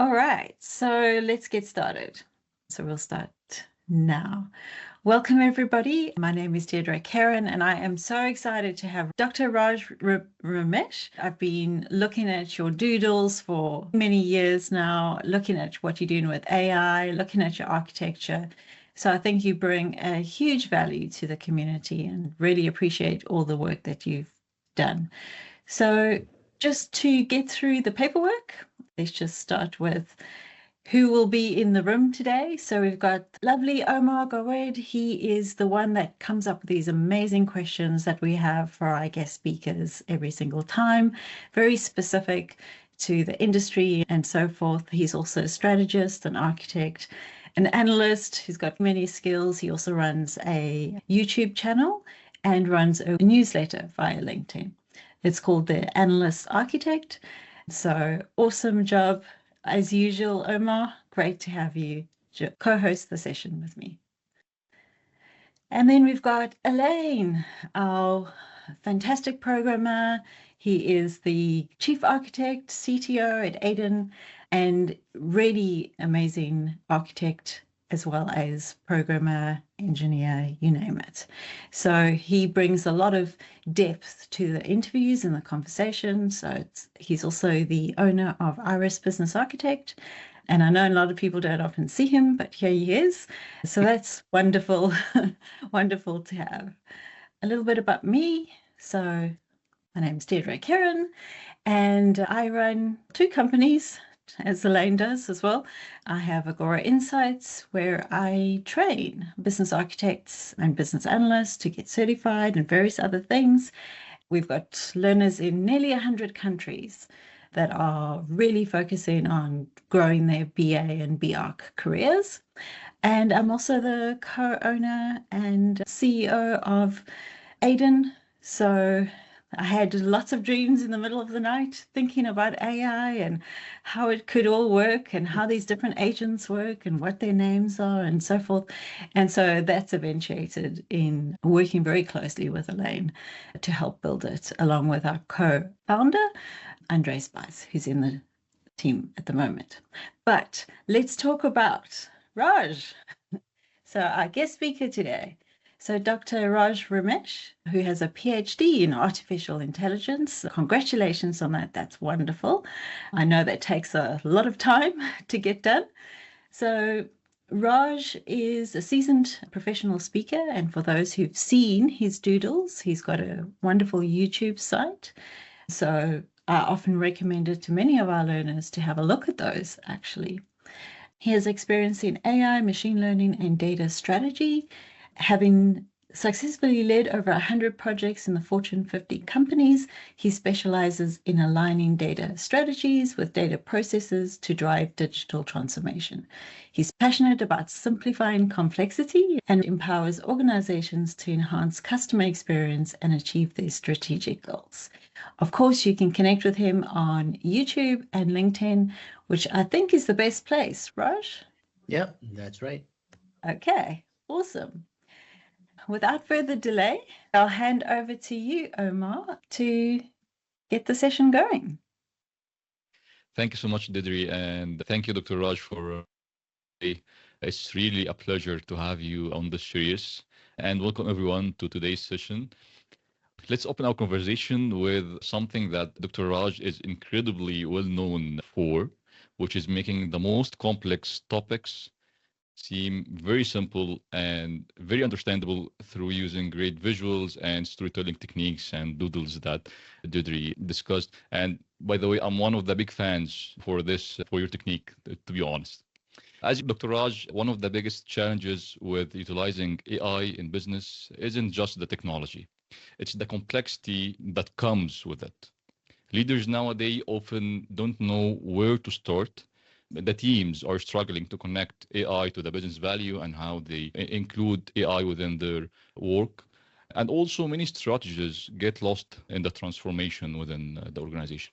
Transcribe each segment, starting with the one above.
All right, so let's get started. So we'll start now. Welcome, everybody. My name is Deirdre Karen, and I am so excited to have Dr. Raj Ramesh. I've been looking at your doodles for many years now, looking at what you're doing with AI, looking at your architecture. So I think you bring a huge value to the community and really appreciate all the work that you've done. So just to get through the paperwork, let's just start with who will be in the room today. So we've got lovely Omar Gawed. He is the one that comes up with these amazing questions that we have for our guest speakers every single time, very specific to the industry and so forth. He's also a strategist, an architect, an analyst who's got many skills. He also runs a YouTube channel and runs a newsletter via LinkedIn. It's called the Analyst Architect. So awesome job. As usual, Omar, great to have you co-host the session with me. And then we've got Elaine, our fantastic programmer. He is the chief architect, CTO at Aiden, and really amazing architect as well as programmer, engineer, you name it. So he brings a lot of depth to the interviews and the conversation. So he's also the owner of Iris Business Architect. And I know a lot of people don't often see him, but here he is. So that's wonderful, wonderful to have. A little bit about me. So my name is Deirdre Karen, and I run two companies, as Elaine does as well. I have Agora Insights, where I train business architects and business analysts to get certified and various other things. We've got learners in nearly 100 countries that are really focusing on growing their BA and BArch careers. And I'm also the co-owner and CEO of Aiden. So I had lots of dreams in the middle of the night thinking about AI and how it could all work and how these different agents work and what their names are and so forth. And so that's eventuated in working very closely with Elaine to help build it, along with our co-founder, Andre Spice, who's in the team at the moment. But let's talk about Raj. So our guest speaker today. So Dr. Raj Ramesh, who has a PhD in artificial intelligence. Congratulations on that. That's wonderful. I know that takes a lot of time to get done. So Raj is a seasoned professional speaker, and for those who've seen his doodles, he's got a wonderful YouTube site. So I often recommend it to many of our learners to have a look at those, actually. He has experience in AI, machine learning, and data strategy, having successfully led over 100 projects in the Fortune 50 companies. He specializes in aligning data strategies with data processes to drive digital transformation. He's passionate about simplifying complexity and empowers organizations to enhance customer experience and achieve their strategic goals. Of course, you can connect with him on YouTube and LinkedIn, which I think is the best place, Raj? Yeah, that's right. Okay, awesome. Without further delay, I'll hand over to you, Omar, to get the session going. Thank you so much, Didri, and thank you, Dr. Raj, for it's really a pleasure to have you on this series. And welcome everyone to today's session. Let's open our conversation with something that Dr. Raj is incredibly well known for, which is making the most complex topics seem very simple and very understandable through using great visuals and storytelling techniques and doodles that Dudri discussed. And by the way, I'm one of the big fans for your technique, to be honest. As Dr. Raj, one of the biggest challenges with utilizing AI in business isn't just the technology. It's the complexity that comes with it. Leaders nowadays often don't know where to start. The teams are struggling to connect AI to the business value and how they include AI within their work. And also many strategies get lost in the transformation within the organization.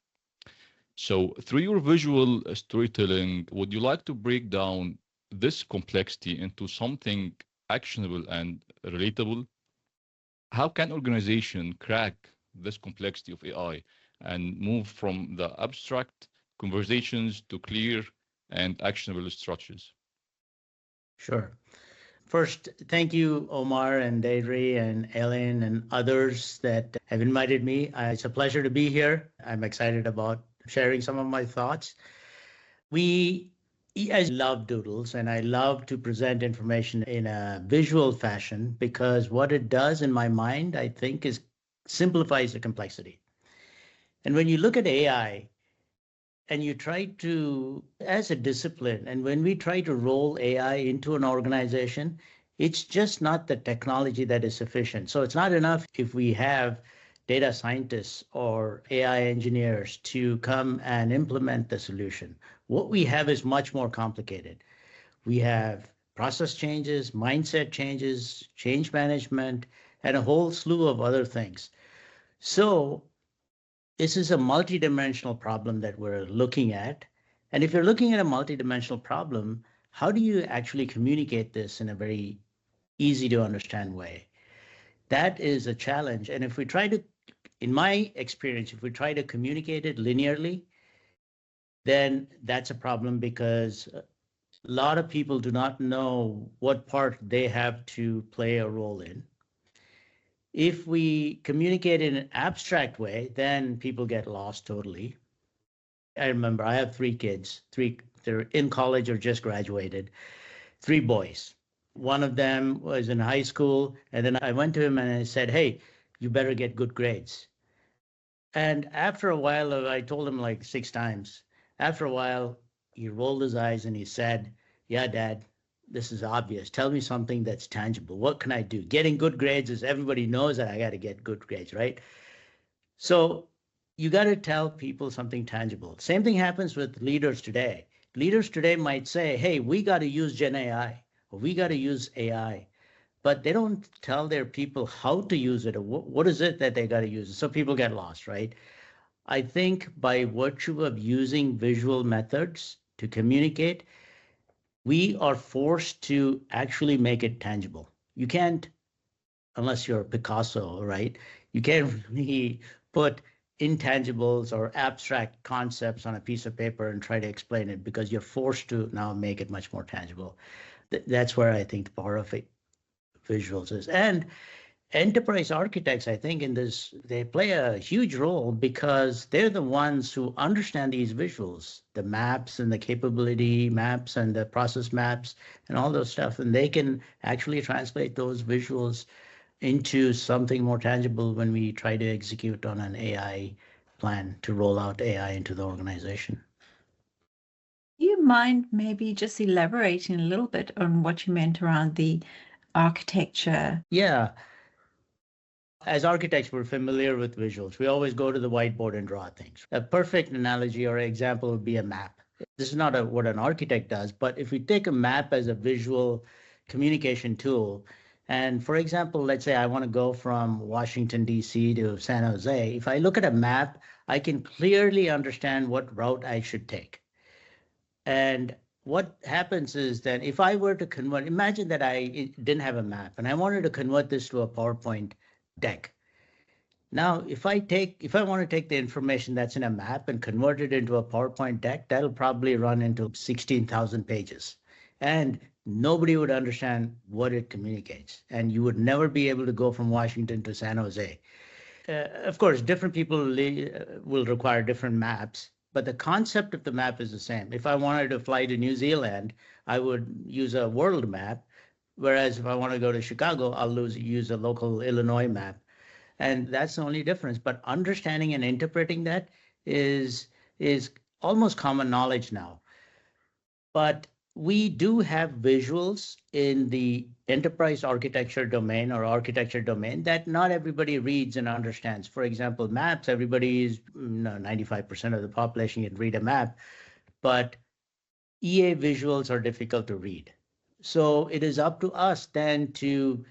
So through your visual storytelling, would you like to break down this complexity into something actionable and relatable? How can organization crack this complexity of AI and move from the abstract conversations to clear and actionable structures. Sure. First, thank you, Omar and Deidre and Ellen and others that have invited me. It's a pleasure to be here. I'm excited about sharing some of my thoughts. We, I love doodles and I love to present information in a visual fashion because what it does in my mind, I think, is simplifies the complexity. And when you look at AI, and you try to, as a discipline, and when we try to roll AI into an organization, it's just not the technology that is sufficient. So it's not enough if we have data scientists or AI engineers to come and implement the solution. What we have is much more complicated. We have process changes, mindset changes, change management, and a whole slew of other things. So this is a multidimensional problem that we're looking at. And if you're looking at a multidimensional problem, how do you actually communicate this in a very easy to understand way? That is a challenge. And if we try to, in my experience, if we try to communicate it linearly, then that's a problem because a lot of people do not know what part they have to play a role in. If we communicate in an abstract way, then people get lost totally. I remember I have three kids, they're in college or just graduated, three boys. One of them was in high school, and then I went to him and I said, "Hey, you better get good grades." And after a while, I told him like six times. After a while, he rolled his eyes and he said, "Yeah, Dad, this is obvious. Tell me something that's tangible. What can I do? Getting good grades is everybody knows that I got to get good grades, right?" So you got to tell people something tangible. Same thing happens with leaders today. Leaders today might say, "Hey, we got to use Gen AI, or we got to use AI," but they don't tell their people how to use it or what is it that they got to use. So people get lost, right? I think by virtue of using visual methods to communicate, we are forced to actually make it tangible. You can't, unless you're Picasso, right? You can't really put intangibles or abstract concepts on a piece of paper and try to explain it because you're forced to now make it much more tangible. That's where I think the power of visuals is. And enterprise architects, I think, in this, they play a huge role because they're the ones who understand these visuals, the maps and the capability maps and the process maps and all those stuff. And they can actually translate those visuals into something more tangible when we try to execute on an AI plan to roll out AI into the organization. You mind maybe just elaborating a little bit on what you meant around the architecture? Yeah. As architects, we're familiar with visuals. We always go to the whiteboard and draw things. A perfect analogy or example would be a map. This is not what an architect does, but if we take a map as a visual communication tool, and for example, let's say I want to go from Washington, D.C. to San Jose. If I look at a map, I can clearly understand what route I should take. And what happens is that if I were to convert, imagine that I didn't have a map and I wanted to convert this to a PowerPoint deck. Now, if I want to take the information that's in a map and convert it into a PowerPoint deck, that'll probably run into 16,000 pages. And nobody would understand what it communicates. And you would never be able to go from Washington to San Jose. Of course, different people will require different maps, but the concept of the map is the same. If I wanted to fly to New Zealand, I would use a world map. Whereas if I want to go to Chicago, I'll use a local Illinois map. And that's the only difference. But understanding and interpreting that is almost common knowledge now. But we do have visuals in the enterprise architecture domain or architecture domain that not everybody reads and understands. For example, maps, everybody is 95% of the population can read a map, but EA visuals are difficult to read. So it is up to us then to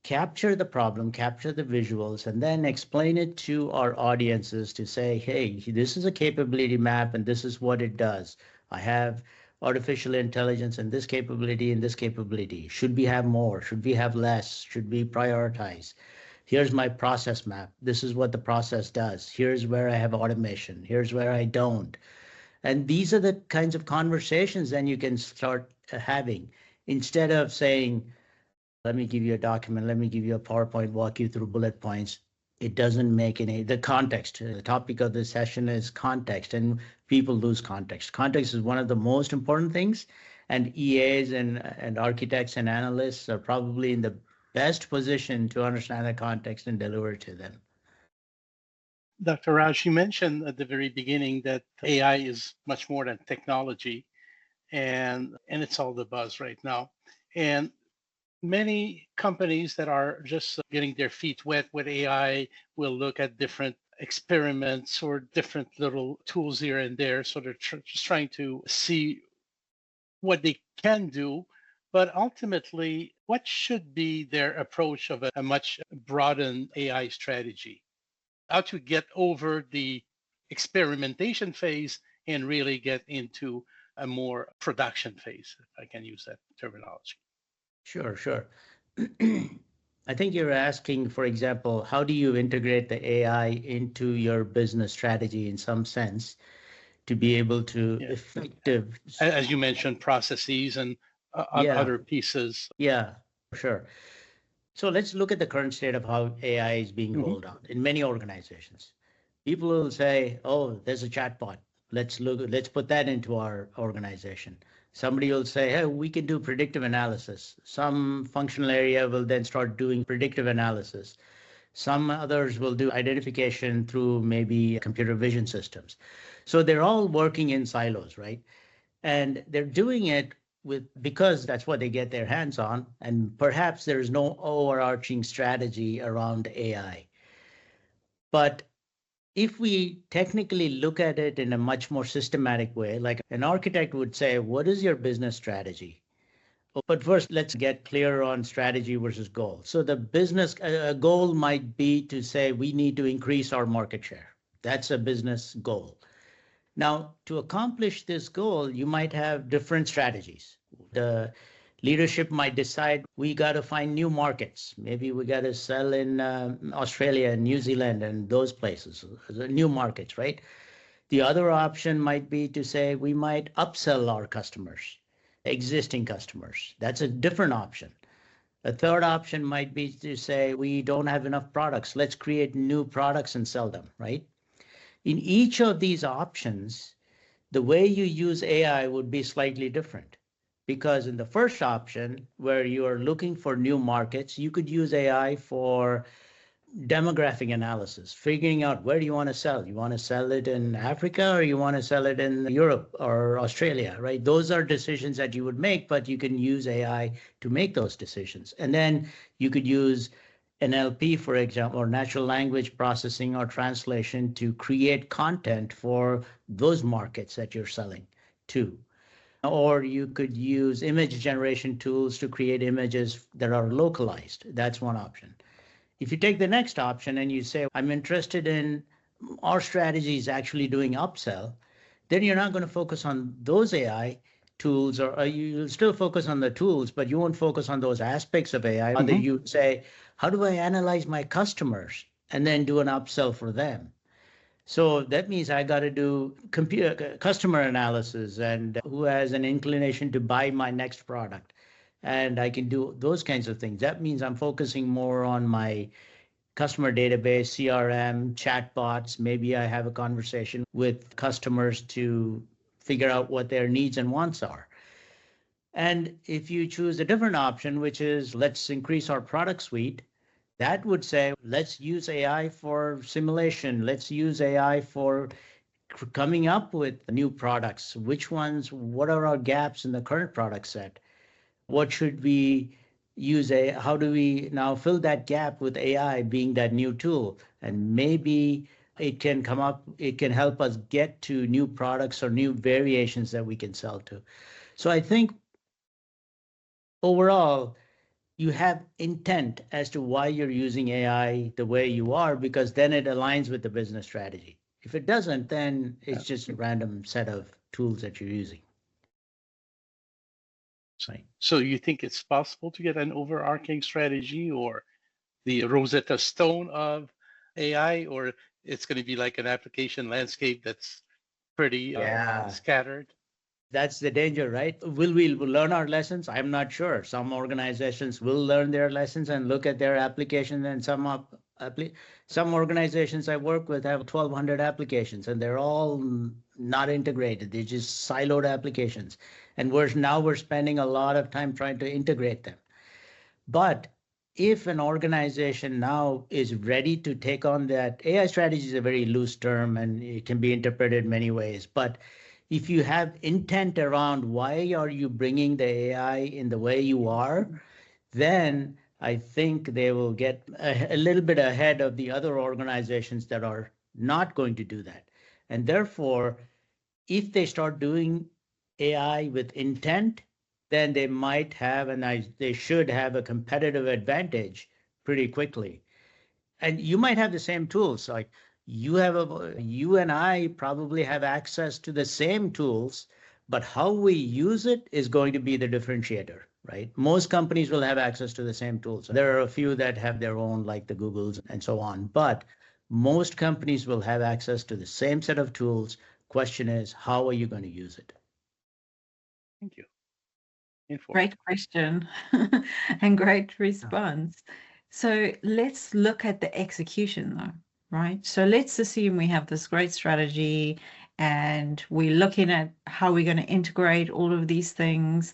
capture the problem, capture the visuals, and then explain it to our audiences to say, hey, this is a capability map and this is what it does. I have artificial intelligence and this capability and this capability. Should we have more? Should we have less? Should we prioritize? Here's my process map. This is what the process does. Here's where I have automation. Here's where I don't. And these are the kinds of conversations then you can start having instead of saying, let me give you a document, let me give you a PowerPoint, walk you through bullet points. It doesn't make the context. The topic of this session is context, and people lose context. Context is one of the most important things, and EAs and architects and analysts are probably in the best position to understand the context and deliver to them. Dr. Raj, you mentioned at the very beginning that AI is much more than technology, and it's all the buzz right now. And many companies that are just getting their feet wet with AI will look at different experiments or different little tools here and there. So they're just trying to see what they can do. But ultimately, what should be their approach of a much broadened AI strategy? How to get over the experimentation phase and really get into a more production phase, if I can use that terminology. Sure. I think you're asking, for example, how do you integrate the AI into your business strategy in some sense to be able to effective, as you mentioned, processes and other pieces. Yeah, sure. So let's look at the current state of how AI is being rolled out in many organizations. People will say, oh, there's a chatbot. Let's put that into our organization. Somebody will say, hey, we can do predictive analysis. Some functional area will then start doing predictive analysis. Some others will do identification through maybe computer vision systems. So they're all working in silos, right? And they're doing it because that's what they get their hands on. And perhaps there's no overarching strategy around AI. But if we technically look at it in a much more systematic way, like an architect would say, what is your business strategy? But first, let's get clear on strategy versus goal. So the business goal might be to say we need to increase our market share. That's a business goal. Now, to accomplish this goal, you might have different strategies. The leadership might decide we got to find new markets. Maybe we got to sell in Australia and New Zealand and those places, new markets, right? The other option might be to say we might upsell our customers, existing customers. That's a different option. A third option might be to say we don't have enough products. Let's create new products and sell them, right? In each of these options, the way you use AI would be slightly different. Because in the first option, where you are looking for new markets, you could use AI for demographic analysis, figuring out where do you want to sell? You want to sell it in Africa or you want to sell it in Europe or Australia, right? Those are decisions that you would make, but you can use AI to make those decisions. And then you could use NLP, for example, or natural language processing or translation to create content for those markets that you're selling to. Or you could use image generation tools to create images that are localized. That's one option. If you take the next option and you say, I'm interested in our strategy is actually doing upsell, then you're not going to focus on those AI tools, or you'll still focus on the tools, but you won't focus on those aspects of AI. Rather, you say, how do I analyze my customers and then do an upsell for them? So that means I got to do customer analysis and who has an inclination to buy my next product. And I can do those kinds of things. That means I'm focusing more on my customer database, CRM, chatbots. Maybe I have a conversation with customers to figure out what their needs and wants are. And if you choose a different option, which is let's increase our product suite, that would say, let's use AI for simulation. Let's use AI for coming up with new products. Which ones, what are our gaps in the current product set? What should we use? How do we now fill that gap with AI being that new tool? And maybe it can come up, it can help us get to new products or new variations that we can sell to. So I think overall, you have intent as to why you're using AI the way you are, because then it aligns with the business strategy. If it doesn't, then it's just a random set of tools that you're using. So you think it's possible to get an overarching strategy or the Rosetta Stone of AI, or it's going to be like an application landscape that's pretty scattered. That's the danger, right? Will we learn our lessons? I'm not sure. Some organizations will learn their lessons and look at their application, and some organizations I work with have 1,200 applications, and they're all not integrated. They're just siloed applications, and we're spending a lot of time trying to integrate them. But if an organization now is ready to take on that, AI strategy is a very loose term and it can be interpreted many ways. But if you have intent around why are you bringing the AI in the way you are, then I think they will get a little bit ahead of the other organizations that are not going to do that. And therefore, if they start doing AI with intent, then they might have, and they should have, a competitive advantage pretty quickly. And you might have the same tools. Like you and I probably have access to the same tools, but how we use it is going to be the differentiator, right? Most companies will have access to the same tools. There are a few that have their own, like the Googles and so on, but most companies will have access to the same set of tools. Question is, how are you going to use it? Thank you. Great question and great response. So let's look at the execution though, right? So let's assume we have this great strategy and we're looking at how we're going to integrate all of these things.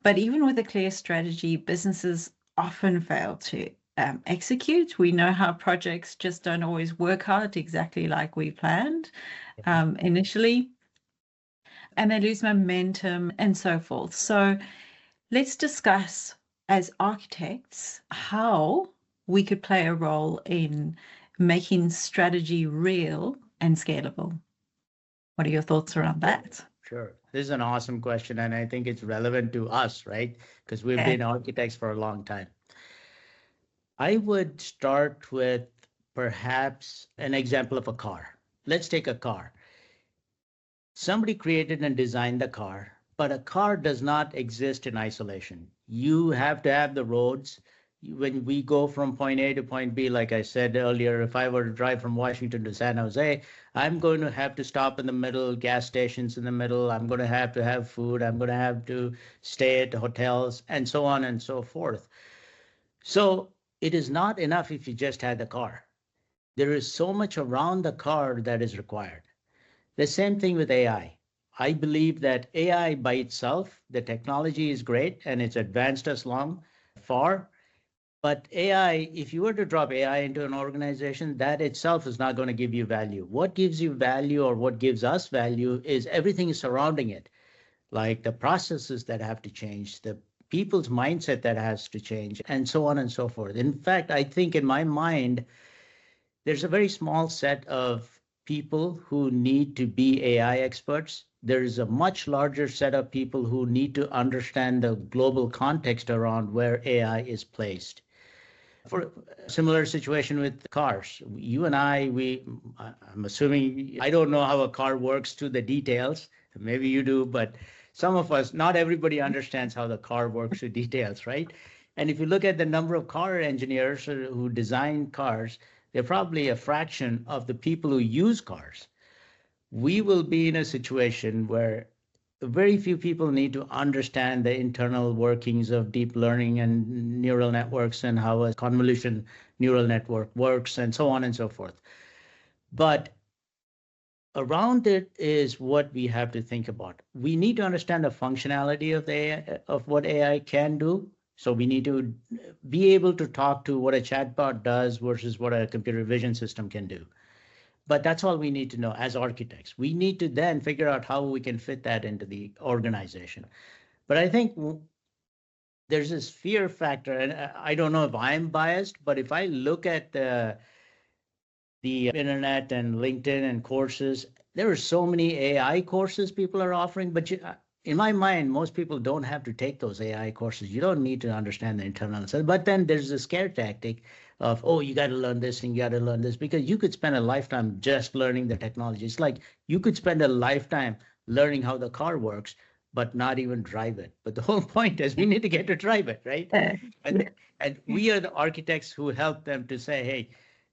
But even with a clear strategy, businesses often fail to execute. We know how projects just don't always work out exactly like we planned initially, and they lose momentum and so forth. So let's discuss as architects how we could play a role in making strategy real and scalable. What are your thoughts around that? Sure. This is an awesome question, and I think it's relevant to us, right? Because we've been architects for a long time. I would start with perhaps an example of a car. Let's take a car. Somebody created and designed the car, but a car does not exist in isolation. You have to have the roads. When we go from point A to point B, like I said earlier, if I were to drive from Washington to San Jose, I'm going to have to stop in the middle, gas stations in the middle. I'm going to have food. I'm going to have to stay at hotels and so on and so forth. So it is not enough if you just had the car. There is so much around the car that is required. The same thing with AI. I believe that AI by itself, the technology is great and it's advanced us far. But AI, if you were to drop AI into an organization, that itself is not going to give you value. What gives you value, or what gives us value, is everything surrounding it, like the processes that have to change, the people's mindset that has to change, and so on and so forth. In fact, I think in my mind, there's a very small set of people who need to be AI experts. There is a much larger set of people who need to understand the global context around where AI is placed. For a similar situation with cars, you and I'm assuming, I don't know how a car works to the details. Maybe you do, but some of us, not everybody understands how the car works to details, right? And if you look at the number of car engineers who design cars, they're probably a fraction of the people who use cars. We will be in a situation where very few people need to understand the internal workings of deep learning and neural networks and how a convolution neural network works and so on and so forth. But around it is what we have to think about. We need to understand the functionality of of what AI can do. So we need to be able to talk to what a chatbot does versus what a computer vision system can do. But that's all we need to know as architects. We need to then figure out how we can fit that into the organization. But I think there's this fear factor, and I don't know if I'm biased, but if I look at the internet and LinkedIn and courses, there are so many AI courses people are offering, but in my mind, most people don't have to take those AI courses. You don't need to understand the internal. But then there's a scare tactic of, oh, you got to learn this and you got to learn this, because you could spend a lifetime just learning the technology. It's like you could spend a lifetime learning how the car works, but not even drive it. But the whole point is we need to get to drive it, right? And we are the architects who help them to say, hey,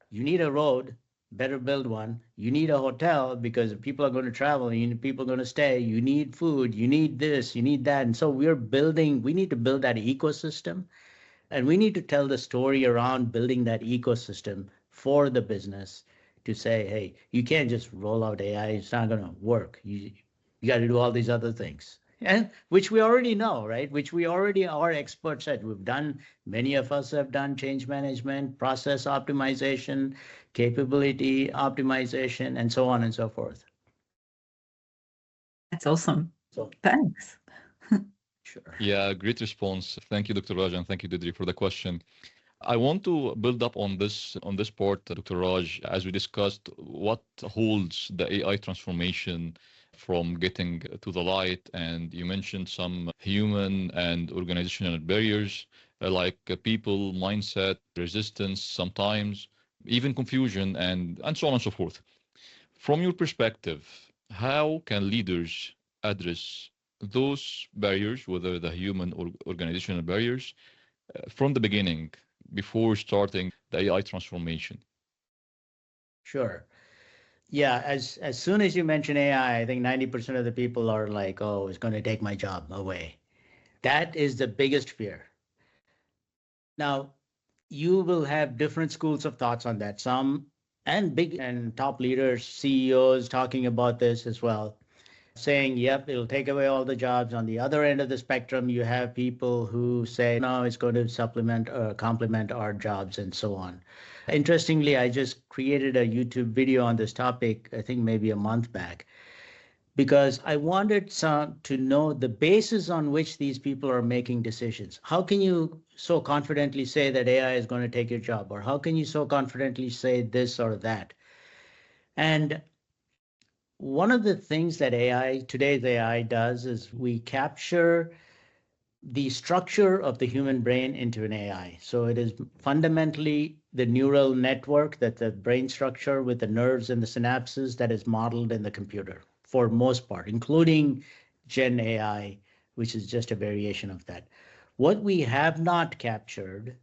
you need a road, better build one. You need a hotel because people are going to travel, you need people are going to stay, you need food, you need this, you need that. And so we need to build that ecosystem, and we need to tell the story around building that ecosystem for the business to say, hey, you can't just roll out AI, it's not going to work. You got to do all these other things. And which we already know, right? Which we already are experts at. We've done, many of us have done change management, process optimization, capability optimization, and so on and so forth. That's awesome. So, Thanks. sure. Yeah, great response. Thank you, Dr. Raj, and thank you, Didri, for the question. I want to build up on this part, Dr. Raj, as we discussed what holds the AI transformation from getting to the light. And you mentioned some human and organizational barriers like people, mindset, resistance, sometimes even confusion, and so on and so forth. From your perspective, how can leaders address those barriers, whether the human or organizational barriers, from the beginning before starting the AI transformation? Sure. Yeah, as soon as you mention AI, I think 90% of the people are like, oh, it's going to take my job away. That is the biggest fear. Now, you will have different schools of thoughts on that. Some and big and top leaders, CEOs talking about this as well, saying, yep, it'll take away all the jobs. On the other end of the spectrum, you have people who say, no, it's going to supplement or complement our jobs and so on. Interestingly, I just created a YouTube video on this topic, I think maybe a month back, because I wanted some to know the basis on which these people are making decisions. How can you so confidently say that AI is going to take your job? Or how can you so confidently say this or that? And one of the things that today's AI does is we capture the structure of the human brain into an AI. So it is fundamentally the neural network, that the brain structure with the nerves and the synapses that is modeled in the computer for most part, including Gen AI, which is just a variation of that. What we have not captured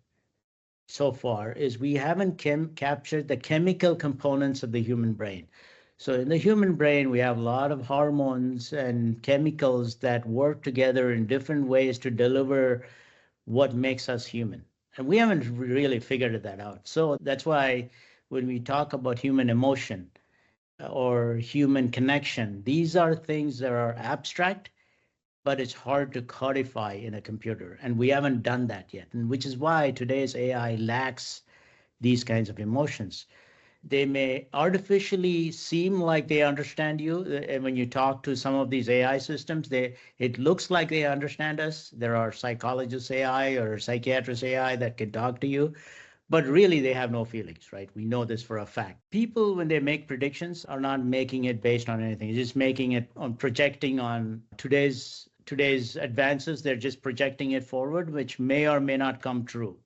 so far is we haven't captured the chemical components of the human brain. So in the human brain, we have a lot of hormones and chemicals that work together in different ways to deliver what makes us human. And we haven't really figured that out. So that's why when we talk about human emotion or human connection, these are things that are abstract, but it's hard to codify in a computer. And we haven't done that yet. And which is why today's AI lacks these kinds of emotions. They may artificially seem like they understand you. And when you talk to some of these AI systems, it looks like they understand us. There are psychologists AI or psychiatrists AI that can talk to you, but really they have no feelings, right? We know this for a fact. People, when they make predictions, are not making it based on anything. They're just making it on projecting on today's advances. They're just projecting it forward, which may or may not come true.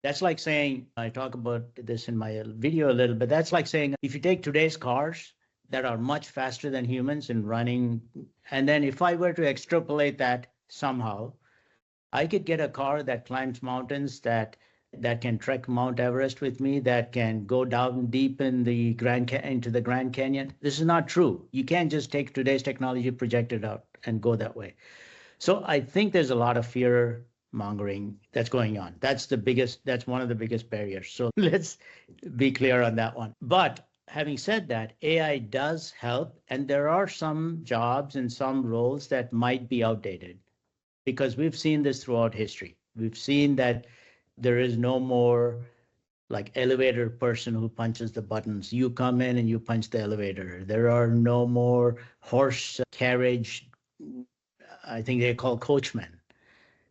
That's like saying, I talk about this in my video a little bit, that's like saying if you take today's cars that are much faster than humans in running, and then if I were to extrapolate that somehow, I could get a car that climbs mountains, that can trek Mount Everest with me, that can go down deep in the into the Grand Canyon. This is not true. You can't just take today's technology, project it out, and go that way. So I think there's a lot of fear mongering that's going on. That's one of the biggest barriers. So let's be clear on that one. But having said that, AI does help, and there are some jobs and some roles that might be outdated, because we've seen this throughout history. We've seen that there is no more like elevator person who punches the buttons. You come in and you punch the elevator. There are no more horse carriage, I think they're called coachmen.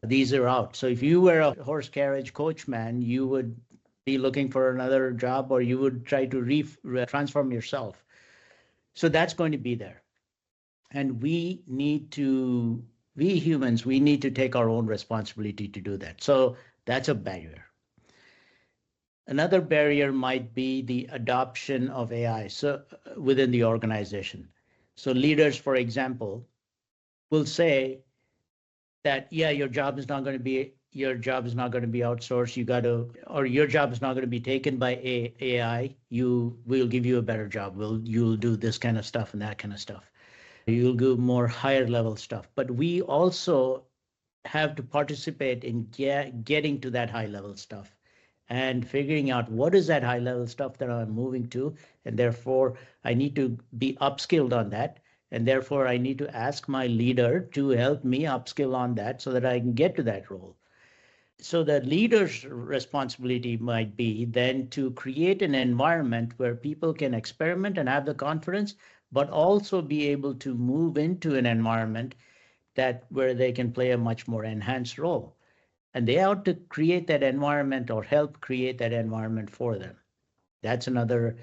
These are out. So if you were a horse carriage coachman, you would be looking for another job, or you would try to transform yourself. So that's going to be there. And we humans, we need to take our own responsibility to do that. So that's a barrier. Another barrier might be the adoption of AI within the organization. So leaders, for example, will say that, yeah, your job is not going to be your job is not going to be outsourced. Or your job is not going to be taken by AI. We'll give you a better job. You'll do this kind of stuff and that kind of stuff. You'll do more higher level stuff. But we also have to participate in getting to that high level stuff and figuring out what is that high level stuff that I'm moving to. And therefore, I need to be upskilled on that. And therefore, I need to ask my leader to help me upskill on that so that I can get to that role. So the leader's responsibility might be then to create an environment where people can experiment and have the confidence, but also be able to move into an environment where they can play a much more enhanced role. And they ought to create that environment or help create that environment for them. That's another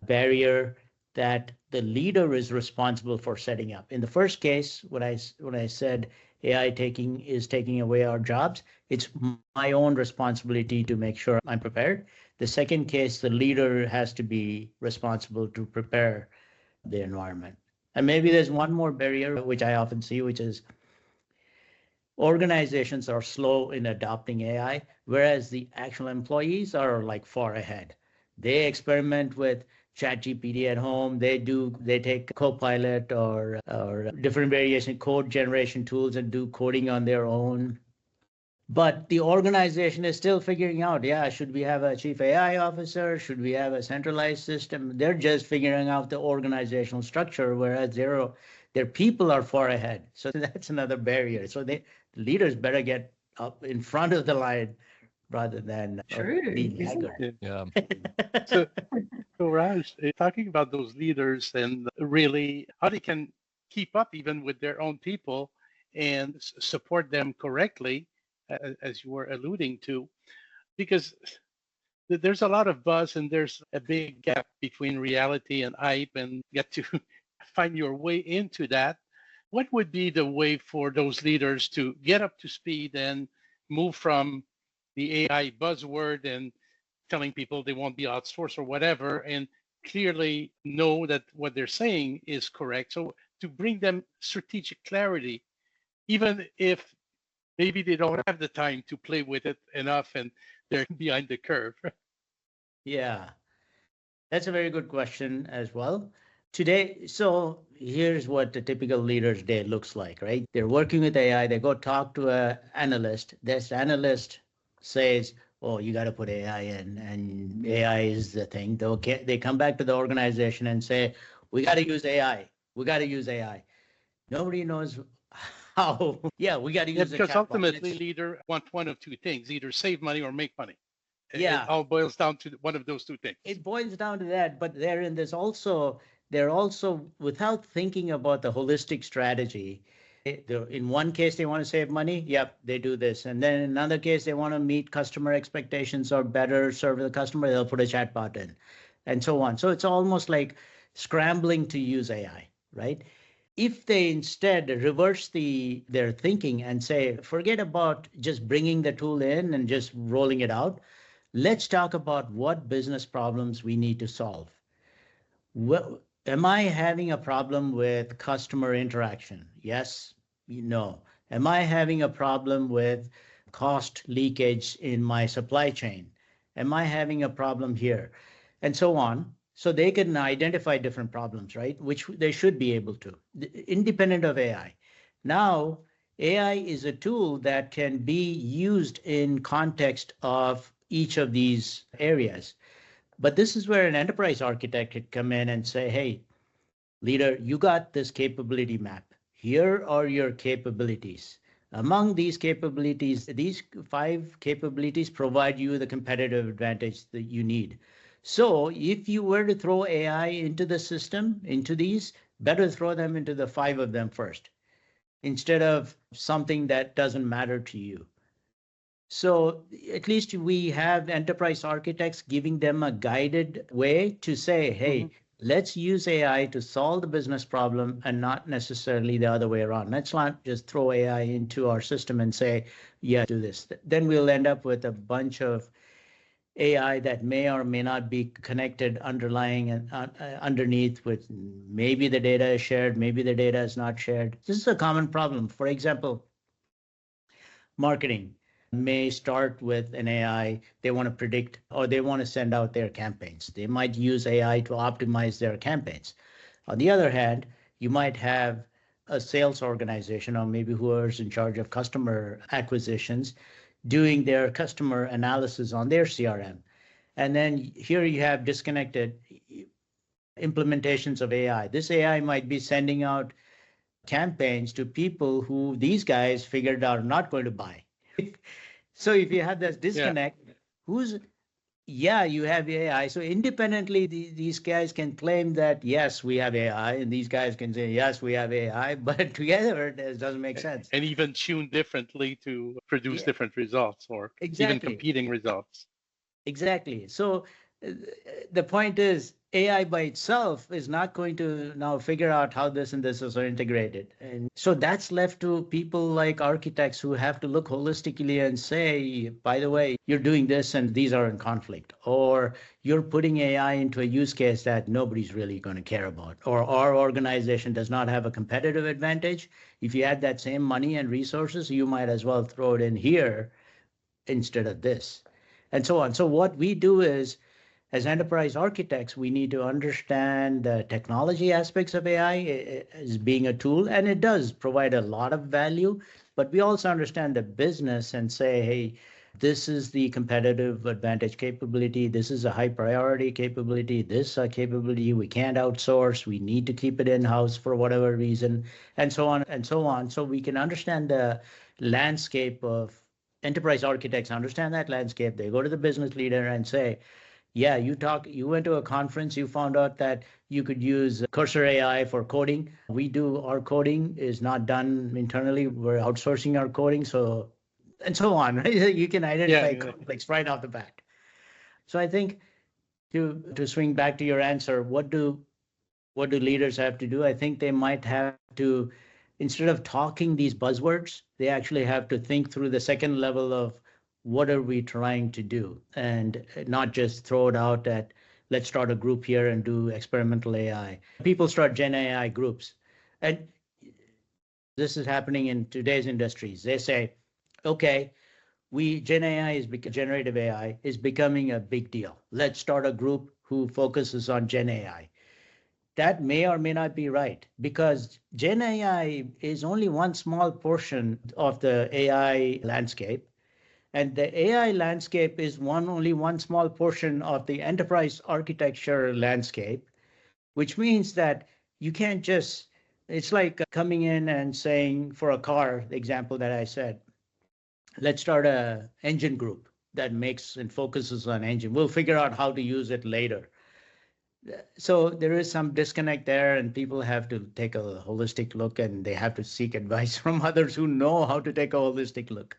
barrier that the leader is responsible for setting up. In the first case, when I said AI is taking away our jobs, it's my own responsibility to make sure I'm prepared. The second case, the leader has to be responsible to prepare the environment. And maybe there's one more barrier, which I often see, which is organizations are slow in adopting AI, whereas the actual employees are like far ahead. They experiment with ChatGPT at home. They take Copilot or different variation code generation tools and do coding on their own. But the organization is still figuring out, should we have a chief AI officer? Should we have a centralized system? They're just figuring out the organizational structure, whereas their people are far ahead. So that's another barrier. So leaders better get up in front of the line rather than be laggard. Yeah. So Raj, talking about those leaders and really how they can keep up even with their own people and support them correctly, as you were alluding to, because there's a lot of buzz and there's a big gap between reality and hype, and you have to find your way into that. What would be the way for those leaders to get up to speed and move from the AI buzzword and telling people they won't be outsourced or whatever, and clearly know that what they're saying is correct? So to bring them strategic clarity, even if maybe they don't have the time to play with it enough and they're behind the curve. Yeah, that's a very good question as well. Today, so here's what the typical leader's day looks like, right? They're working with AI, they go talk to an analyst. This analyst says, oh, you got to put AI in, and AI is the thing. They come back to the organization and say, we got to use AI. We got to use AI. Nobody knows how. Yeah, we got to use because ultimately, leader want one of two things: either save money or make money. Yeah, it all boils down to one of those two things. It boils down to that, but they're also without thinking about the holistic strategy. In one case, they want to save money. Yep, they do this. And then in another case, they want to meet customer expectations or better serve the customer. They'll put a chatbot in and so on. So it's almost like scrambling to use AI, right? If they instead reverse their thinking and say, forget about just bringing the tool in and just rolling it out. Let's talk about what business problems we need to solve. Well, am I having a problem with customer interaction? Yes, no. Am I having a problem with cost leakage in my supply chain? Am I having a problem here? And so on. So they can identify different problems, right? Which they should be able to, independent of AI. Now, AI is a tool that can be used in context of each of these areas. But this is where an enterprise architect could come in and say, hey, leader, you got this capability map. Here are your capabilities. Among these capabilities, these 5 capabilities provide you the competitive advantage that you need. So if you were to throw AI into the system, into these, better throw them into the 5 of them first, instead of something that doesn't matter to you. So at least we have enterprise architects giving them a guided way to say, hey, let's use AI to solve the business problem and not necessarily the other way around. Let's not just throw AI into our system and say, yeah, do this. Then we'll end up with a bunch of AI that may or may not be connected underlying and underneath with maybe the data is shared, maybe the data is not shared. This is a common problem. For example, marketing. may start with an AI. They want to predict or they want to send out their campaigns. They might use AI to optimize their campaigns. On the other hand, you might have a sales organization or maybe whoever's in charge of customer acquisitions doing their customer analysis on their CRM. And then here you have disconnected implementations of AI. This AI might be sending out campaigns to people who these guys figured out are not going to buy. So if you have this disconnect, you have AI. So independently, these guys can claim that, yes, we have AI, and these guys can say, yes, we have AI, but together it doesn't make sense. And even tune differently to produce different results or even competing results. Exactly. So the point is, AI by itself is not going to now figure out how this and this are integrated. And so that's left to people like architects who have to look holistically and say, by the way, you're doing this and these are in conflict, or you're putting AI into a use case that nobody's really going to care about, or our organization does not have a competitive advantage. If you had that same money and resources, you might as well throw it in here instead of this, and so on. So what we do is, as enterprise architects, we need to understand the technology aspects of AI as being a tool, and it does provide a lot of value, but we also understand the business and say, hey, this is the competitive advantage capability. This is a high priority capability. This capability we can't outsource. We need to keep it in-house for whatever reason, and so on and so on. So we can understand the landscape of enterprise architects, understand that landscape. They go to the business leader and say, yeah, you went to a conference, you found out that you could use Cursor AI for coding. Our coding is not done internally. We're outsourcing our coding. So, and so on, right? You can identify conflicts right off the bat. So I think to swing back to your answer, what do leaders have to do? I think they might have to, instead of talking these buzzwords, they actually have to think through the second level of, what are we trying to do? And not just throw it out at, let's start a group here and do experimental AI. People start Gen AI groups. And this is happening in today's industries. They say, okay, generative AI is becoming a big deal. Let's start a group who focuses on Gen AI. That may or may not be right, because Gen AI is only one small portion of the AI landscape. And the AI landscape is only one small portion of the enterprise architecture landscape, which means that you can't just, it's like coming in and saying, for a car, the example that I said, let's start a engine group that makes and focuses on engine. We'll figure out how to use it later. So there is some disconnect there, and people have to take a holistic look, and they have to seek advice from others who know how to take a holistic look.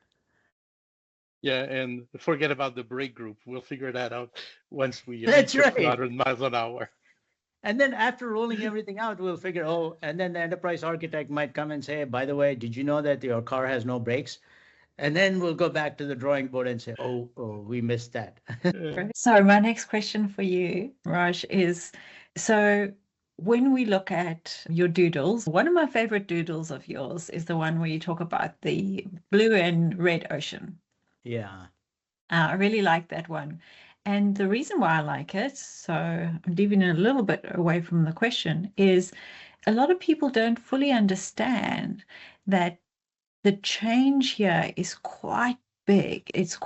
Yeah, and forget about the break group. We'll figure that out once we reach 100 miles an hour. And then after rolling everything out, we'll figure, and then the enterprise architect might come and say, by the way, did you know that your car has no brakes? And then we'll go back to the drawing board and say, oh, we missed that. So my next question for you, Raj, is, so when we look at your doodles, one of my favorite doodles of yours is the one where you talk about the blue and red ocean. Yeah. I really like that one. And the reason why I like it, so I'm deviating a little bit away from the question, is a lot of people don't fully understand that the change here is quite big. It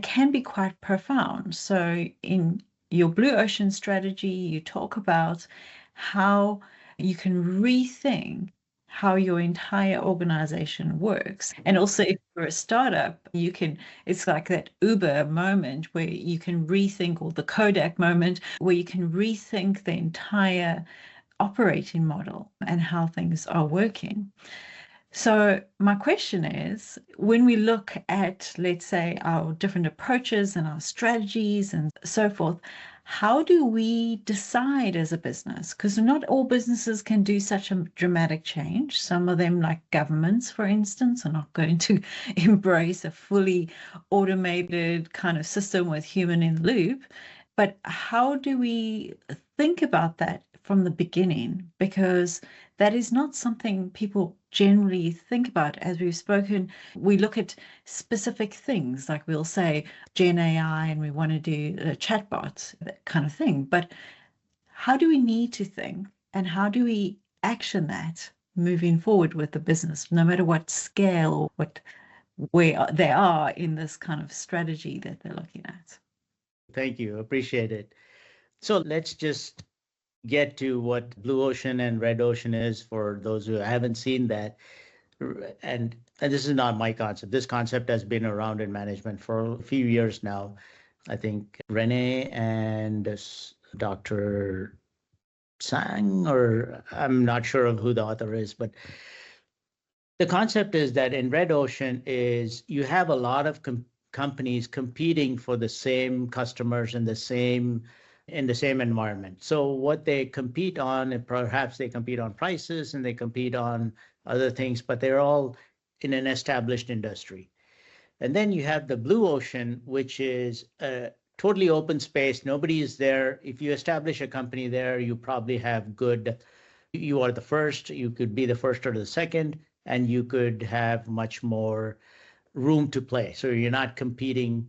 can be quite profound. So in your blue ocean strategy, you talk about how you can rethink how your entire organization works. And also if you're a startup, it's like that Uber moment where you can rethink, or the Kodak moment where you can rethink the entire operating model and how things are working. So my question is, when we look at, let's say, our different approaches and our strategies and so forth, how do we decide as a business? Because not all businesses can do such a dramatic change. Some of them, like governments, for instance, are not going to embrace a fully automated kind of system with human in the loop. But how do we think about that from the beginning, because that is not something people generally think about. As we've spoken, we look at specific things, like we'll say Gen AI and we want to do chatbots, that kind of thing. But how do we need to think, and how do we action that moving forward with the business, no matter what scale or where they are in this kind of strategy that they're looking at? Thank you. Appreciate it. So let's just get to what blue ocean and red ocean is for those who haven't seen that. And this is not my concept. This concept has been around in management for a few years now. I think Renee and Dr. Sang, or I'm not sure of who the author is, but the concept is that in red ocean is you have a lot of companies competing for the same customers in the same environment. So what they compete on, and perhaps they compete on prices and they compete on other things, but they're all in an established industry. And then you have the blue ocean, which is a totally open space. Nobody is there. If you establish a company there, you probably have you are the first, you could be the first or the second, and you could have much more room to play. So you're not competing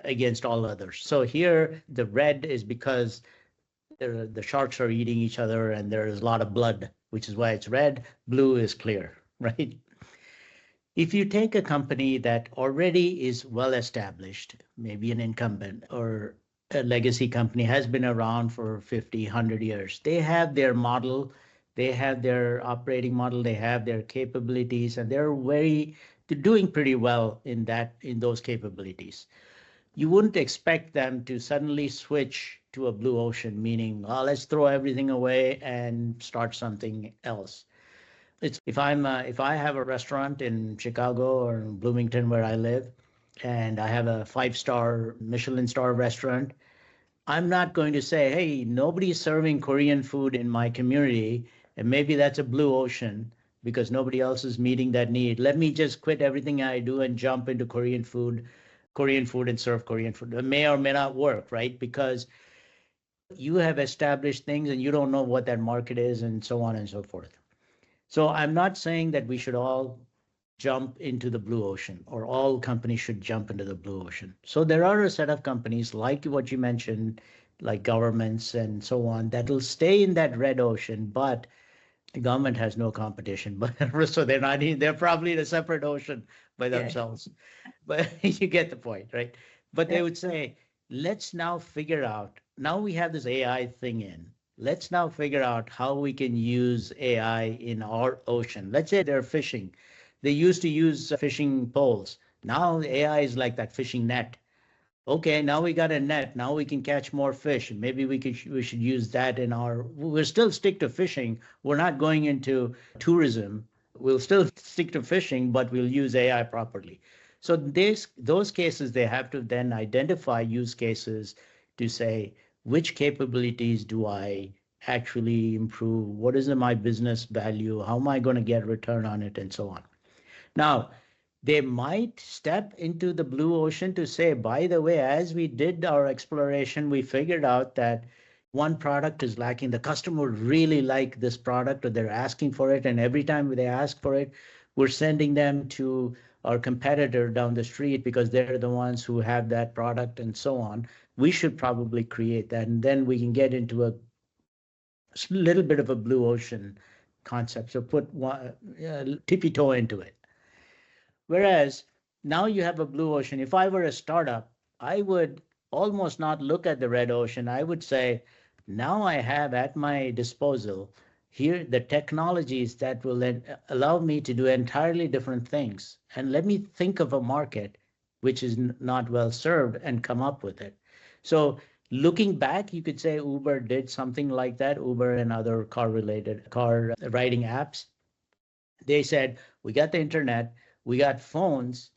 against all others. So here the red is because the sharks are eating each other and there's a lot of blood, which is why it's red. Blue is clear, right? If you take a company that already is well established, maybe an incumbent or a legacy company has been around for 50, 100 years, they have their model, they have their operating model, they have their capabilities, and they're doing pretty well in those capabilities. You wouldn't expect them to suddenly switch to a blue ocean, meaning, oh, let's throw everything away and start something else. If I have a restaurant in Chicago or in Bloomington where I live, and I have a 5-star Michelin star restaurant, I'm not going to say, hey, nobody's serving Korean food in my community, and maybe that's a blue ocean because nobody else is meeting that need. Let me just quit everything I do and jump into Korean food and serve Korean food. It may or may not work, right? Because you have established things and you don't know what that market is and so on and so forth. So I'm not saying that we should all jump into the blue ocean or all companies should jump into the blue ocean. So there are a set of companies like what you mentioned, like governments and so on, that'll stay in that red ocean, but the government has no competition. But so they're probably in a separate ocean by themselves. But you get the point, right? But they would say, let's now figure out, now we have this AI thing in. Let's now figure out how we can use AI in our ocean. Let's say they're fishing. They used to use fishing poles. Now AI is like that fishing net. Okay, now we got a net. Now we can catch more fish. Maybe we should use that we'll still stick to fishing. We're not going into tourism. We'll still stick to fishing, but we'll use AI properly. So those cases, they have to then identify use cases to say, which capabilities do I actually improve? What is my business value? How am I going to get return on it? And so on. Now, they might step into the blue ocean to say, by the way, as we did our exploration, we figured out that one product is lacking. The customer would really like this product, or they're asking for it. And every time they ask for it, we're sending them to our competitor down the street because they're the ones who have that product and so on. We should probably create that. And then we can get into a little bit of a blue ocean concept. So put tippy toe into it. Whereas now you have a blue ocean. If I were a startup, I would almost not look at the red ocean. I would say, now I have at my disposal here the technologies that will allow me to do entirely different things. And let me think of a market which is not well served and come up with it. So looking back, you could say Uber did something like that, Uber and other car riding apps. They said, we got the internet, we got phones,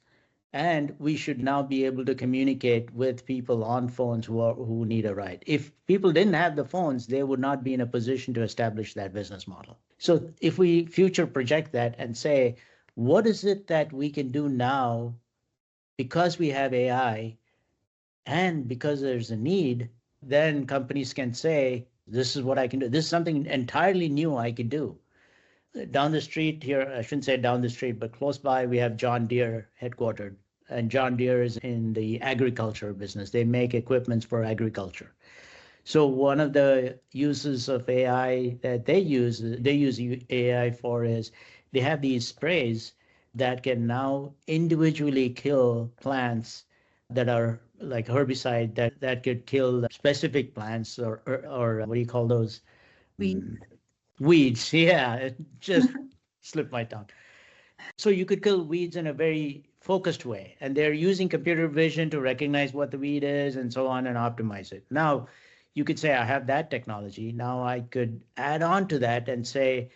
and we should now be able to communicate with people on phones who need a ride. If people didn't have the phones, they would not be in a position to establish that business model. So if we future project that and say, what is it that we can do now because we have AI and because there's a need, then companies can say, This is what I can do. This is something entirely new I could do. Down the street here, I shouldn't say down the street, but close by, we have John Deere headquartered. And John Deere is in the agriculture business. They make equipments for agriculture. So one of the uses of AI that they use AI for is they have these sprays that can now individually kill plants that are like herbicide that could kill specific plants or what do you call those? Weeds. Yeah, it just slipped my tongue. So you could kill weeds in a very focused way, and they're using computer vision to recognize what the weed is and so on and optimize it. Now, you could say, I have that technology. Now I could add on to that and say,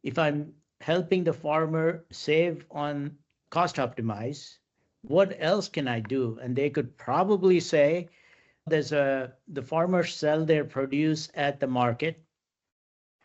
if I'm helping the farmer save on cost optimize, what else can I do? And they could probably say, the farmers sell their produce at the market,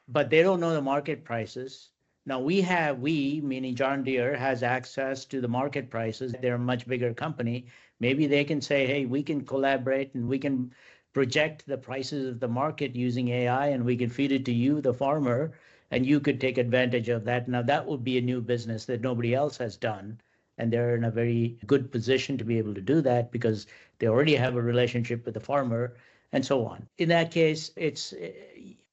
but they don't know the market prices. Now we, meaning John Deere, has access to the market prices. They're a much bigger company. Maybe they can say, hey, we can collaborate and we can project the prices of the market using AI, and we can feed it to you, the farmer, and you could take advantage of that. Now that would be a new business that nobody else has done. And they're in a very good position to be able to do that because they already have a relationship with the farmer and so on. In that case,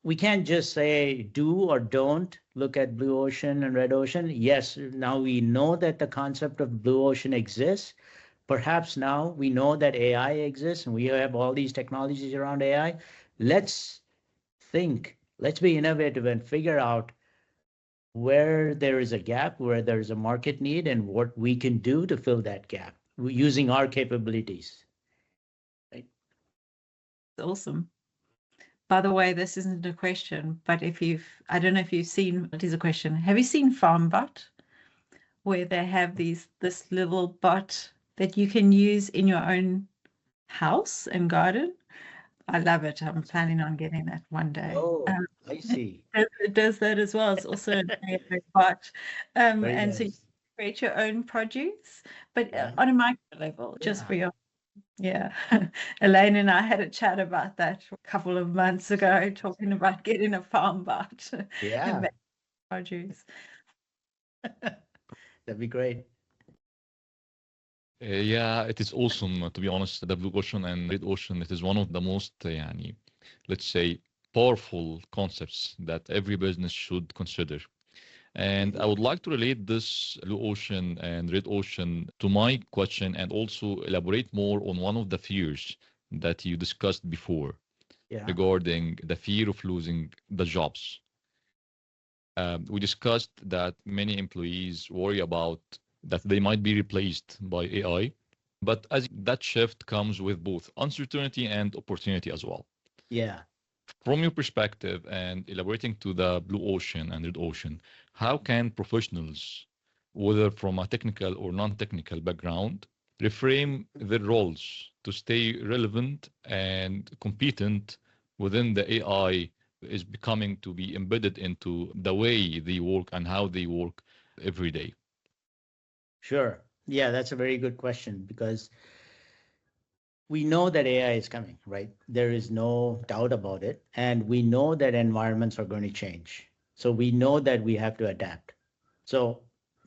we can't just say do or don't look at blue ocean and red ocean. Yes, now we know that the concept of blue ocean exists. Perhaps now we know that AI exists and we have all these technologies around AI. Let's be innovative and figure out where there is a gap, where there's a market need, and what we can do to fill that gap using our capabilities. Right? Awesome. By the way, this isn't a question, but I don't know if you've seen, it is a question. Have you seen FarmBot, where they have this little bot that you can use in your own house and garden? I love it. I'm planning on getting that one day. Oh, I see. It does that as well. It's also an AI bot. And nice. so you create your own produce, but Yeah. on a micro level, just for your Elaine and I had a chat about that a couple of months ago, talking about getting a farm bot. Yeah. And produce. That'd be great. Yeah, it is awesome, to be honest. The blue ocean and red ocean, it is one of the most, let's say, powerful concepts that every business should consider. And I would like to relate this blue ocean and red ocean to my question and also elaborate more on one of the fears that you discussed before regarding the fear of losing the jobs. We discussed that many employees worry about that they might be replaced by AI, but as that shift comes with both uncertainty and opportunity as well. Yeah. From your perspective and elaborating to the blue ocean and red ocean, how can professionals, whether from a technical or non-technical background, reframe their roles to stay relevant and competent within the AI is becoming to be embedded into the way they work and how they work every day? Sure. Yeah, that's a very good question because we know that AI is coming, right? There is no doubt about it. And we know that environments are going to change. So we know that we have to adapt. So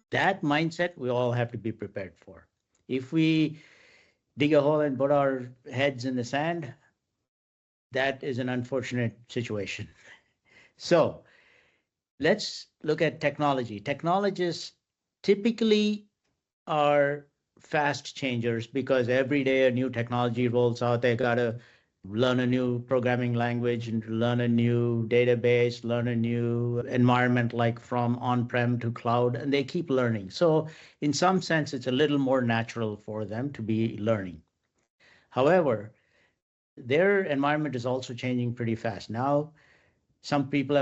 that mindset we all have to be prepared for. If we dig a hole and put our heads in the sand, that is an unfortunate situation. So let's look at technology. Technologists typically are fast changers because every day a new technology rolls out. They got to learn a new programming language and learn a new database, learn a new environment like from on-prem to cloud, and they keep learning. So in some sense, it's a little more natural for them to be learning. However, their environment is also changing pretty fast. Now, some leaders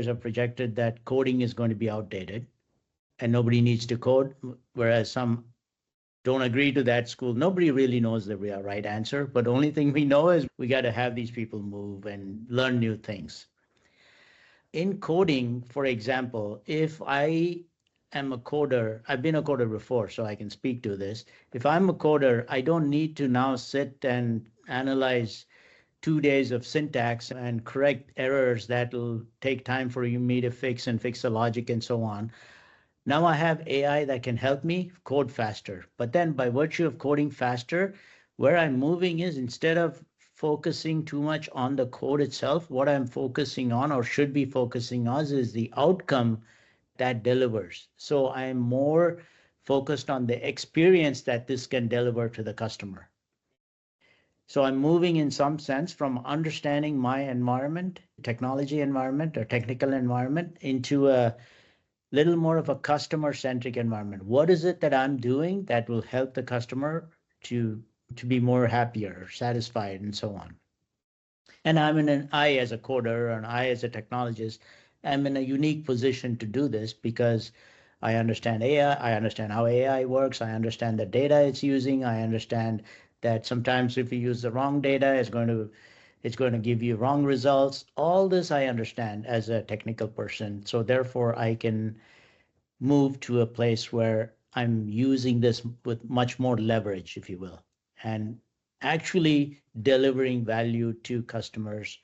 have projected that coding is going to be outdated and nobody needs to code, whereas some don't agree to that school. Nobody really knows the right answer, but the only thing we know is we got to have these people move and learn new things. In coding, for example, if I am a coder, I've been a coder before, so I can speak to this. If I'm a coder, I don't need to now sit and analyze 2 days of syntax and correct errors that will take time for me to fix and fix the logic and so on. Now I have AI that can help me code faster. But then by virtue of coding faster, where I'm moving is instead of focusing too much on the code itself, what I'm focusing on or should be focusing on is the outcome that delivers. So I'm more focused on the experience that this can deliver to the customer. So I'm moving in some sense from understanding my environment, technology environment or technical environment into a little more of a customer-centric environment. What is it that I'm doing that will help the customer to be more happier, satisfied, and so on? And I as a coder and I as a technologist, am in a unique position to do this because I understand AI, I understand how AI works, I understand the data it's using, I understand that sometimes if you use the wrong data, it's going to give you wrong results. All this I understand as a technical person. So therefore I can move to a place where I'm using this with much more leverage, if you will, and actually delivering value to customers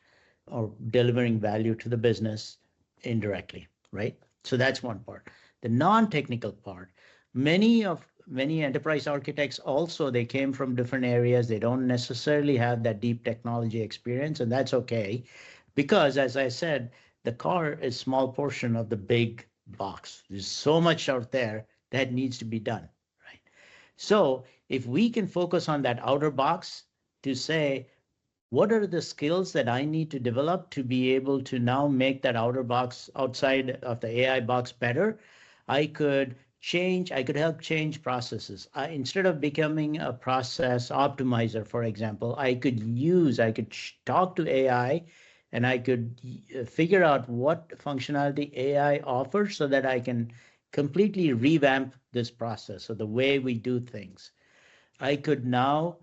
or delivering value to the business indirectly, right? So that's one part. The non-technical part, many enterprise architects also, they came from different areas. They don't necessarily have that deep technology experience, and that's okay. Because as I said, the car is a small portion of the big box. There's so much out there that needs to be done, right? So if we can focus on that outer box to say, what are the skills that I need to develop to be able to now make that outer box outside of the AI box better? I could help change processes. Instead of becoming a process optimizer, for example, I could talk to AI and I could figure out what functionality AI offers so that I can completely revamp this process. So the way we do things, I could now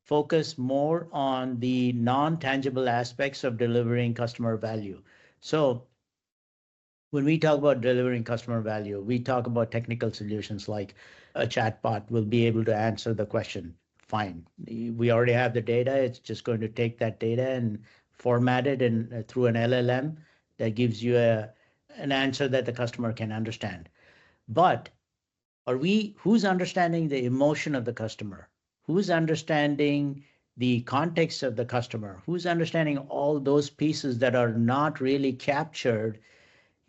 focus more on the non-tangible aspects of delivering customer value. So when we talk about delivering customer value, we talk about technical solutions like a chatbot will be able to answer the question. Fine. We already have the data. It's just going to take that data and format it and through an LLM that gives you an answer that the customer can understand. But who's understanding the emotion of the customer? Who's understanding the context of the customer? Who's understanding all those pieces that are not really captured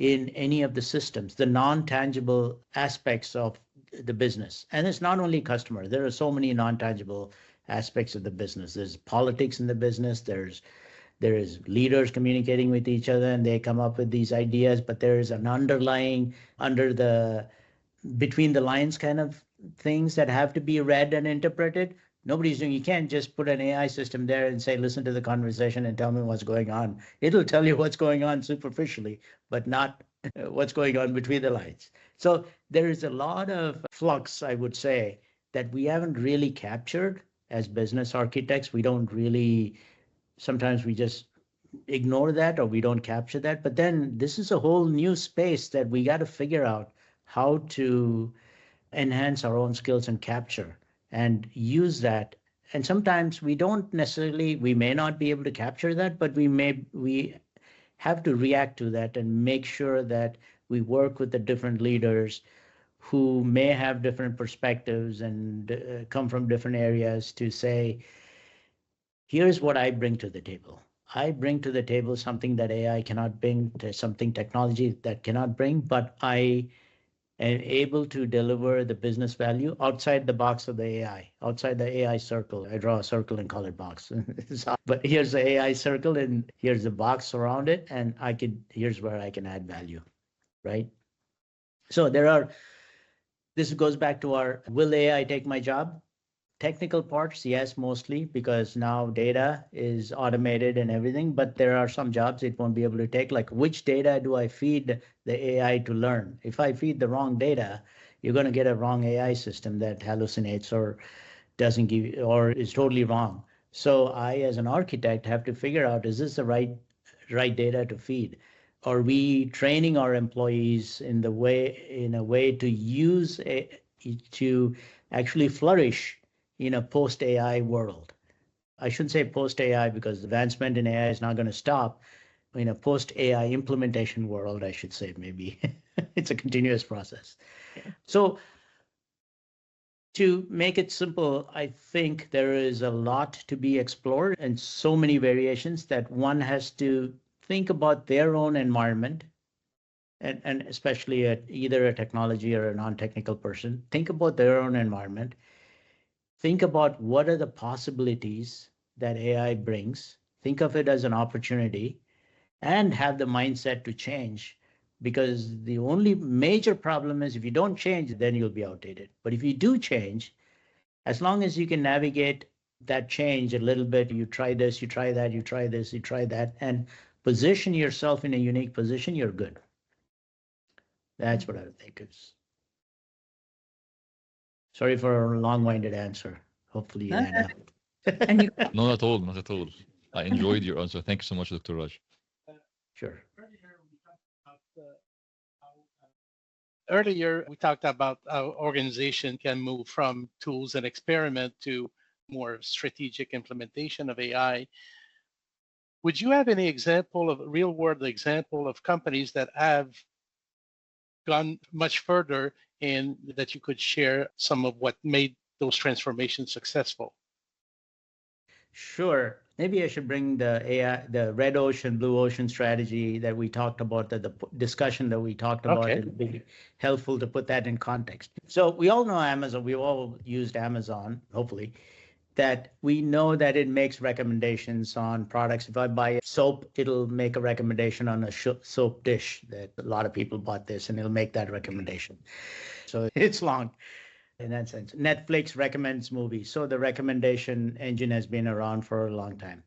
in any of the systems, the non-tangible aspects of the business? And it's not only customer. There are so many non-tangible aspects of the business. There's politics in the business. There is leaders communicating with each other and they come up with these ideas, but there is an underlying between the lines kind of things that have to be read and interpreted. Nobody's doing, you can't just put an AI system there and say, listen to the conversation and tell me what's going on. It'll tell you what's going on superficially, but not what's going on between the lines. So there is a lot of flux, I would say, that we haven't really captured as business architects. Sometimes we just ignore that or we don't capture that. But then this is a whole new space that we got to figure out how to enhance our own skills and capture and use that. And sometimes we may not be able to capture that, but we have to react to that and make sure that we work with the different leaders who may have different perspectives and come from different areas to say, here's what I bring to the table. I bring to the table something that AI cannot bring, something technology that cannot bring, but I am able to deliver the business value outside the box of the AI, outside the AI circle. I draw a circle and call it box. But here's the AI circle and here's the box around it, and here's where I can add value, right? So this goes back to will AI take my job? Technical parts, yes, mostly, because now data is automated and everything, but there are some jobs it won't be able to take, like which data do I feed the AI to learn? If I feed the wrong data, you're going to get a wrong AI system that hallucinates or doesn't give or is totally wrong. So I, as an architect, have to figure out, is this the right data to feed? Are we training our employees in a way to use to actually flourish in a post-AI world? I shouldn't say post-AI because advancement in AI is not going to stop. In a post-AI implementation world, I should say, maybe. It's a continuous process. So to make it simple, I think there is a lot to be explored and so many variations that one has to think about their own environment, and especially either a technology or a non-technical person, think about their own environment. Think about what are the possibilities that AI brings. Think of it as an opportunity and have the mindset to change, because the only major problem is if you don't change, then you'll be outdated. But if you do change, as long as you can navigate that change a little bit, you try this, you try that, you try this, you try that, and position yourself in a unique position, you're good. That's what I would think is. Sorry for a long-winded answer. Hopefully that helped. And you Not at all, not at all. I enjoyed your answer. Thank you so much, Dr. Raj. Sure. Earlier, we talked about how organization can move from tools and experiment to more strategic implementation of AI. Would you have any example of real world example of companies that have gone much further and that you could share some of what made those transformations successful? Sure. Maybe I should bring the AI, the red ocean, blue ocean strategy that we talked about, the discussion that we talked about. Okay. It'd be helpful to put that in context. So we all know Amazon. We've all used Amazon, hopefully, that we know that it makes recommendations on products. If I buy soap, it'll make a recommendation on a soap dish that a lot of people bought this, and it'll make that recommendation. So it's long in that sense. Netflix recommends movies. So the recommendation engine has been around for a long time.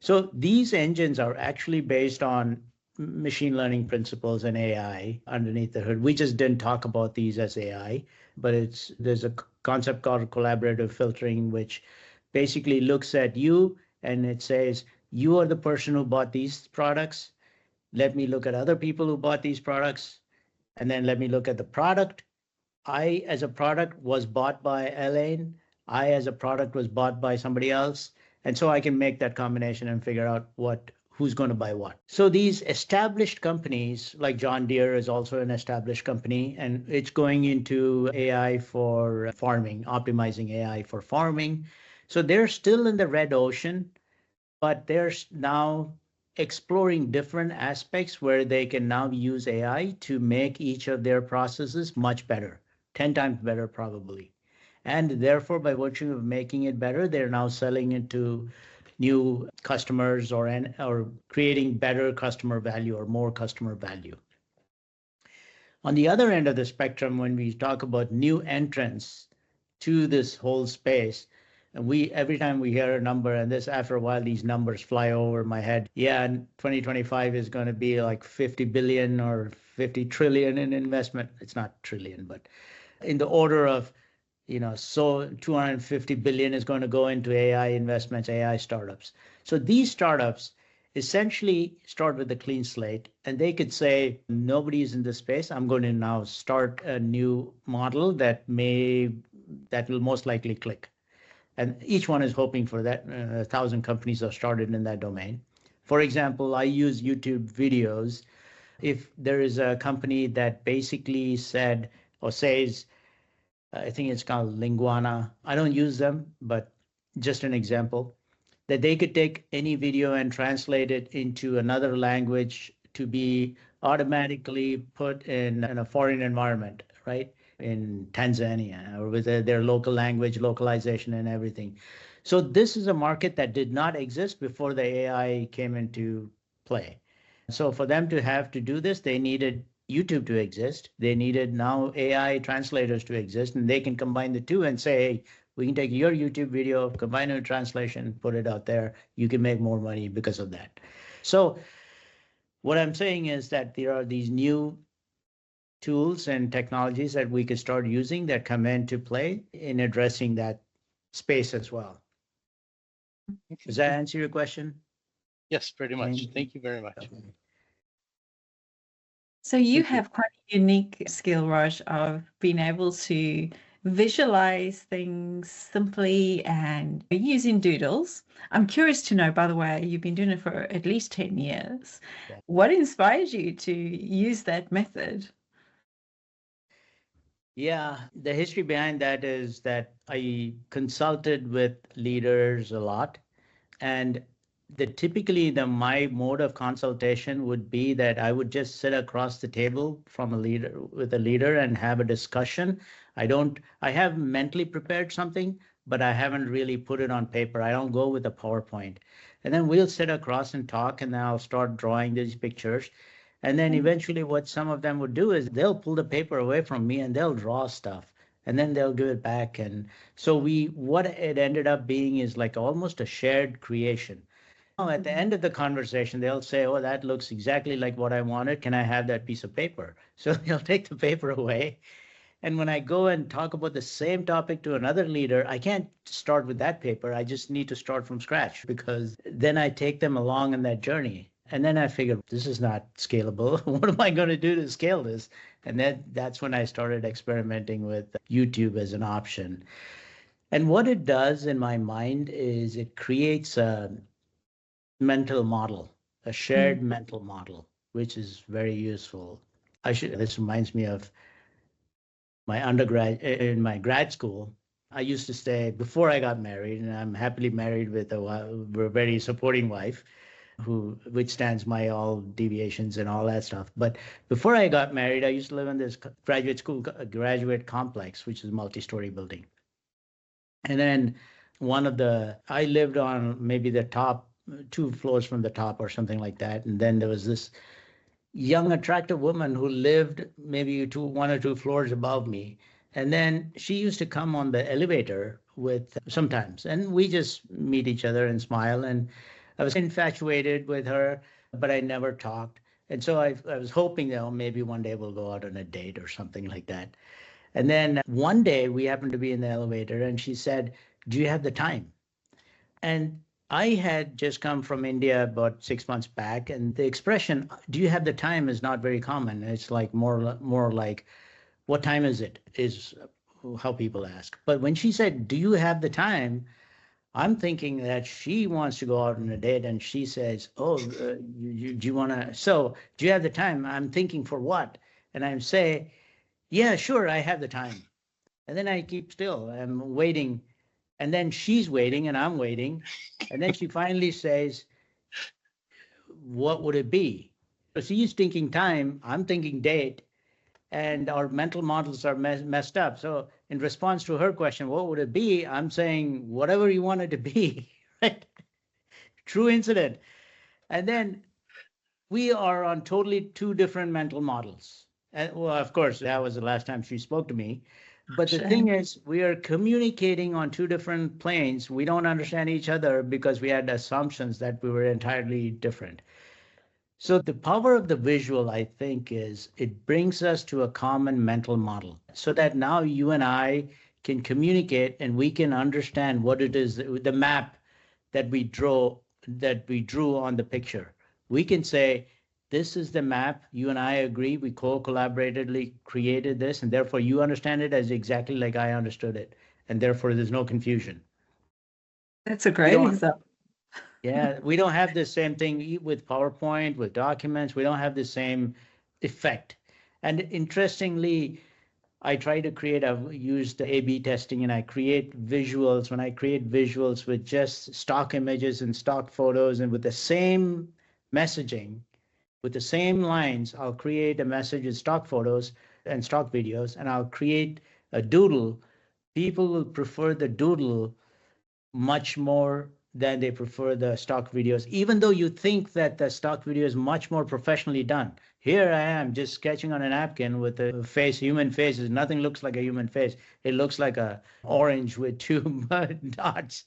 So these engines are actually based on machine learning principles and AI underneath the hood. We just didn't talk about these as AI, but there's a concept called collaborative filtering, which basically looks at you and it says, you are the person who bought these products. Let me look at other people who bought these products. And then let me look at the product. I, as a product, was bought by Elaine. I, as a product, was bought by somebody else. And so I can make that combination and figure out who's going to buy what. So these established companies, like John Deere is also an established company, and it's going into AI for farming, optimizing AI for farming. So they're still in the red ocean, but they're now exploring different aspects where they can now use AI to make each of their processes much better. 10 times better probably. And therefore, by virtue of making it better, they're now selling it to new customers or creating better customer value or more customer value. On the other end of the spectrum, when we talk about new entrants to this whole space, and every time we hear a number, and this after a while, these numbers fly over my head. Yeah, and 2025 is going to be like 50 billion or 50 trillion in investment. It's not trillion, but in the order of, so 250 billion is going to go into AI investments, AI startups. So these startups essentially start with a clean slate, and they could say, nobody's in this space. I'm going to now start a new model that will most likely click. And each one is hoping for that. 1,000 companies are started in that domain. For example, I use YouTube videos. If there is a company that basically said or says, I think it's called Linguana. I don't use them, but just an example, that they could take any video and translate it into another language to be automatically put in a foreign environment, right? In Tanzania, or with their local language localization and everything. So this is a market that did not exist before the AI came into play. So for them to have to do this, they needed YouTube to exist. They needed now AI translators to exist, and they can combine the two and say, hey, we can take your YouTube video, combine it with translation, put it out there. You can make more money because of that. So what I'm saying is that there are these new tools and technologies that we could start using that come into play in addressing that space as well. Does that answer your question? Yes, pretty much. Thank you very much. Okay. So you have quite a unique skill, Raj, of being able to visualize things simply and using doodles. I'm curious to know, by the way, you've been doing it for at least 10 years. Yeah. What inspires you to use that method? Yeah, the history behind that is that I consulted with leaders a lot, and typically my mode of consultation would be that I would just sit across the table from a leader with a leader and have a discussion. I have mentally prepared something, but I haven't really put it on paper. I don't go with a PowerPoint. And then we'll sit across and talk, and then I'll start drawing these pictures. And then eventually what some of them would do is they'll pull the paper away from me and they'll draw stuff and then they'll give it back. And so what it ended up being is like almost a shared creation. At the end of the conversation, they'll say, "Oh, that looks exactly like what I wanted. Can I have that piece of paper?" So they'll take the paper away. And when I go and talk about the same topic to another leader, I can't start with that paper. I just need to start from scratch because then I take them along in that journey. And then I figured this is not scalable. What am I going to do to scale this? And that's when I started experimenting with YouTube as an option. And what it does in my mind is it creates a mental model, a shared mental model, which is very useful. This reminds me of my undergrad in my grad school. I used to stay before I got married, and I'm happily married with a very supporting wife who withstands my all deviations and all that stuff. But before I got married, I used to live in this graduate complex, which is a multi-story building. And then I lived on maybe the top 2 floors from the top or something like that. And then there was this young, attractive woman who lived maybe 1 or 2 floors above me. And then she used to come on the elevator sometimes, and we just meet each other and smile. And I was infatuated with her, but I never talked. And so I was hoping that maybe one day we'll go out on a date or something like that. And then one day we happened to be in the elevator and she said, "Do you have the time?" And I had just come from India about 6 months back, and the expression "Do you have the time" is not very common. It's like more like "What time is it?" is how people ask. But when she said, "Do you have the time?" I'm thinking that she wants to go out on a date, and she says, "Oh, do you want to? So, do you have the time?" I'm thinking, for what? And I say, "Yeah, sure, I have the time." And then I keep still. I'm waiting, and then she's waiting, and I'm waiting, and then she finally says, "What would it be?" So she's thinking time, I'm thinking date, and our mental models are messed up. So in response to her question, "What would it be?" I'm saying, "Whatever you want it to be," right? True incident. And then we are on totally 2 different mental models. And well, of course, that was the last time she spoke to me. But the thing is, we are communicating on 2 different planes. We don't understand each other because we had assumptions that we were entirely different. So the power of the visual, I think, is it brings us to a common mental model so that now you and I can communicate and we can understand what it is, the map that we drew on the picture. We can say, "This is the map. You and I agree. We collaboratively created this, and therefore you understand it as exactly like I understood it. And therefore there's no confusion." That's a great example. Yeah, we don't have the same thing with PowerPoint, with documents. We don't have the same effect. And interestingly, I try to use the A/B testing, and I create visuals. When I create visuals with just stock images and stock photos and with the same messaging, with the same lines, I'll create a message with stock photos and stock videos, and I'll create a doodle. People will prefer the doodle much more than they prefer the stock videos, even though you think that the stock video is much more professionally done. Here I am just sketching on a napkin with a face, human faces. Nothing looks like a human face. It looks like a orange with 2 dots,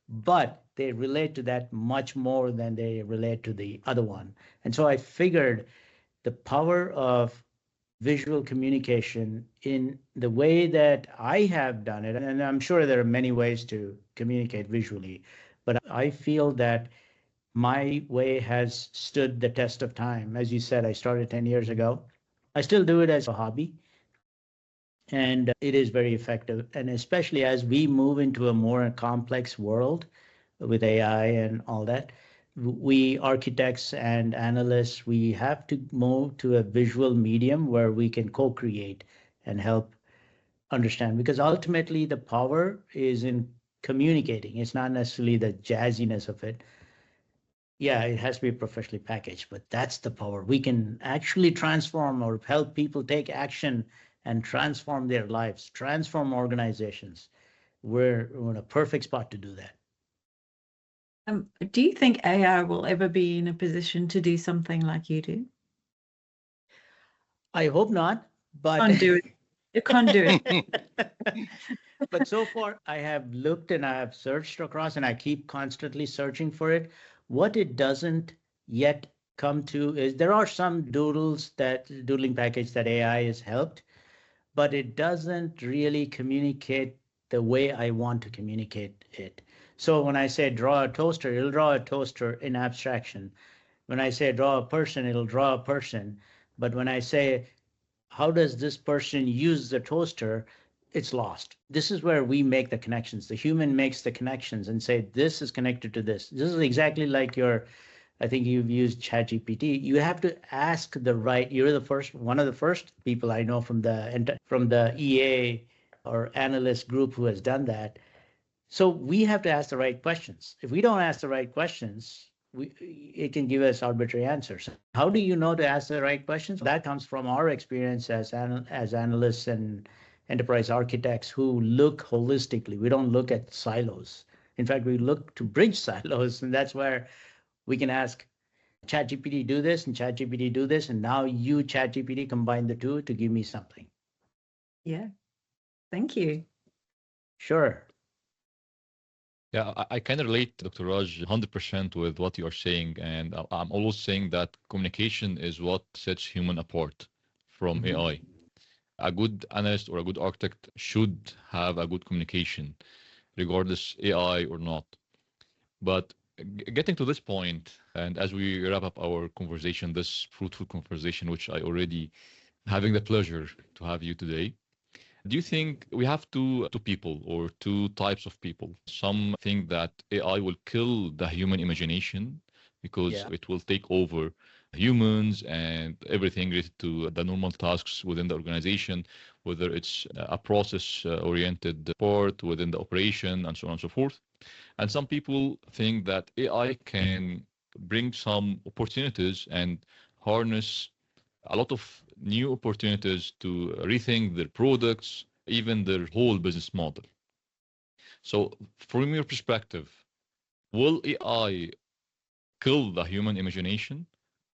but they relate to that much more than they relate to the other one. And so I figured the power of visual communication in the way that I have done it, and I'm sure there are many ways to communicate visually, but I feel that my way has stood the test of time. As you said, I started 10 years ago. I still do it as a hobby. And it is very effective. And especially as we move into a more complex world with AI and all that, we architects and analysts, we have to move to a visual medium where we can co-create and help understand, because ultimately the power is in communicating. It's not necessarily the jazziness of it. Yeah, it has to be professionally packaged, but that's the power. We can actually transform or help people take action and transform their lives, transform organizations. We're in a perfect spot to do that. Do you think AI will ever be in a position to do something like you do? I hope not, but Can't do it. You can't do it. but so far I have looked and I have searched across and I keep constantly searching for it. What it doesn't yet come to is there are some doodling package that AI has helped, but it doesn't really communicate the way I want to communicate it. So when I say draw a toaster, it'll draw a toaster in abstraction. When I say draw a person, it'll draw a person. But when I say, how does this person use the toaster, it's lost. This is where we make the connections. The human makes the connections and say, this is connected to this. This is exactly like I think you've used ChatGPT. You have to ask the right, you're one of the first people I know from the EA or analyst group who has done that. So we have to ask the right questions. If we don't ask the right questions, it can give us arbitrary answers. How do you know to ask the right questions? That comes from our experience as analysts and enterprise architects who look holistically. We don't look at silos. In fact, we look to bridge silos, and that's where we can ask ChatGPT do this and ChatGPT do this, and now you ChatGPT combine the two to give me something. Yeah, thank you. Sure. Yeah, I can relate, Dr. Raj, 100% with what you are saying. And I'm always saying that communication is what sets human apart from AI. A good analyst or a good architect should have a good communication, regardless AI or not. But getting to this point, and as we wrap up our conversation, this fruitful conversation, which I already having the pleasure to have you today, do you think we have two people or two types of people? Some think that AI will kill the human imagination because it will take over humans and everything related to the normal tasks within the organization, whether it's a process-oriented part within the operation and so on and so forth. And some people think that AI can bring some opportunities and harness a lot of new opportunities to rethink their products, even their whole business model. So from your perspective, will AI kill the human imagination,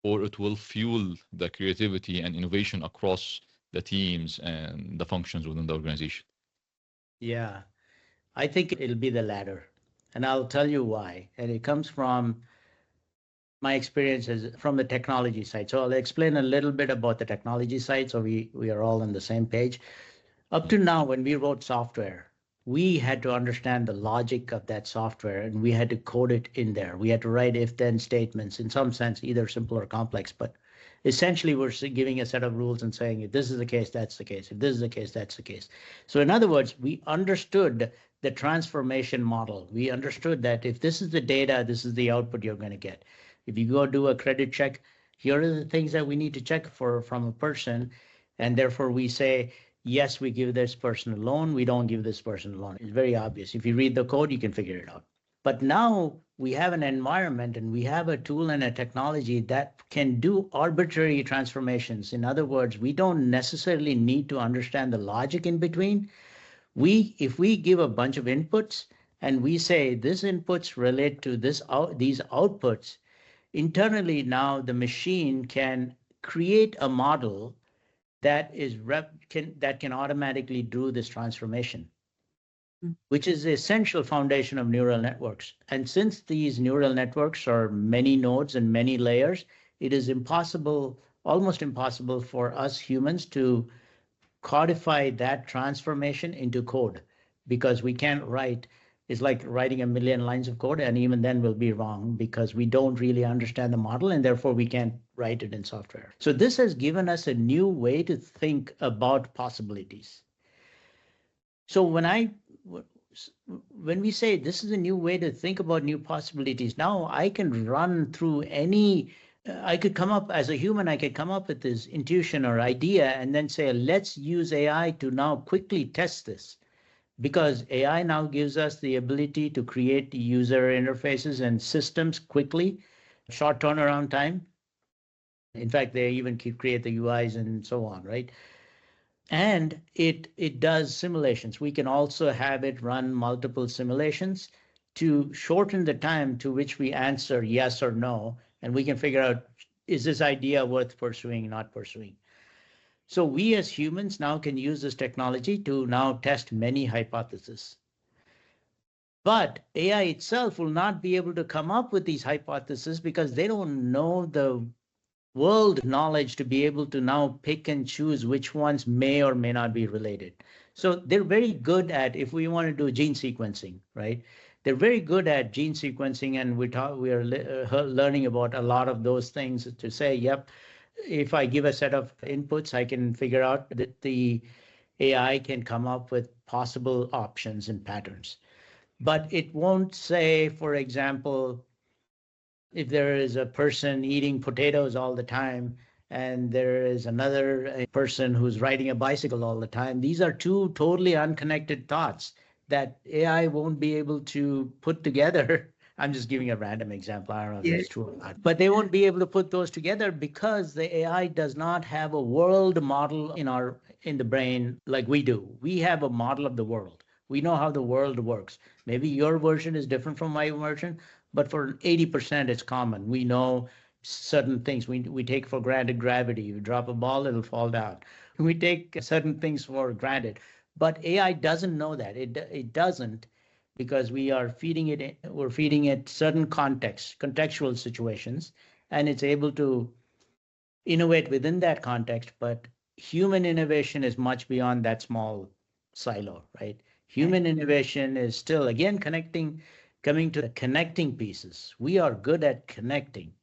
or it will fuel the creativity and innovation across the teams and the functions within the organization? Yeah, I think it'll be the latter. And I'll tell you why. And it comes from my experiences from the technology side. So I'll explain a little bit about the technology side so we are all on the same page. Up to now, when we wrote software, we had to understand the logic of that software and we had to code it in there. We had to write if-then statements, in some sense, either simple or complex, but essentially we're giving a set of rules and saying, if this is the case, that's the case. If this is the case, that's the case. So in other words, we understood the transformation model. We understood that if this is the data, this is the output you're going to get. If you go do a credit check, here are the things that we need to check for from a person. And therefore we say, yes, we give this person a loan. We don't give this person a loan. It's very obvious. If you read the code, you can figure it out. But now we have an environment and we have a tool and a technology that can do arbitrary transformations. In other words, we don't necessarily need to understand the logic in between. If we give a bunch of inputs and we say this inputs relate to these outputs, internally now the machine can create a model that can automatically do this transformation, which is the essential foundation of neural networks. And since these neural networks are many nodes and many layers, it is almost impossible for us humans to codify that transformation into code, because we can't write. It's like writing a million lines of code, and even then we'll be wrong because we don't really understand the model, and therefore we can't write it in software. So this has given us a new way to think about possibilities. So when we say this is a new way to think about new possibilities, now I can run through I could come up as a human, I could come up with this intuition or idea and then say, let's use AI to now quickly test this. Because AI now gives us the ability to create user interfaces and systems quickly, short turnaround time. In fact, they even create the UIs and so on, right? And it does simulations. We can also have it run multiple simulations to shorten the time to which we answer yes or no, and we can figure out, is this idea worth pursuing, not pursuing? So we as humans now can use this technology to now test many hypotheses. But AI itself will not be able to come up with these hypotheses because they don't know the world knowledge to be able to now pick and choose which ones may or may not be related. So they're very good at, if we want to do gene sequencing, right? They're very good at gene sequencing, and we are learning about a lot of those things to say, yep, if I give a set of inputs, I can figure out that the AI can come up with possible options and patterns. But it won't say, for example, if there is a person eating potatoes all the time and there is another person who's riding a bicycle all the time, these are two totally unconnected thoughts that AI won't be able to put together. I'm just giving a random example. I don't know if that's true or not, but they won't be able to put those together because the AI does not have a world model in the brain like we do. We have a model of the world. We know how the world works. Maybe your version is different from my version, but for 80% it's common. We know certain things. We take for granted gravity. You drop a ball, it'll fall down. We take certain things for granted, but AI doesn't know that. It doesn't, because we're feeding it certain contextual situations, and it's able to innovate within that context. But human innovation is much beyond that small silo, right? Human innovation is still, again, coming to the connecting pieces. We are good at connecting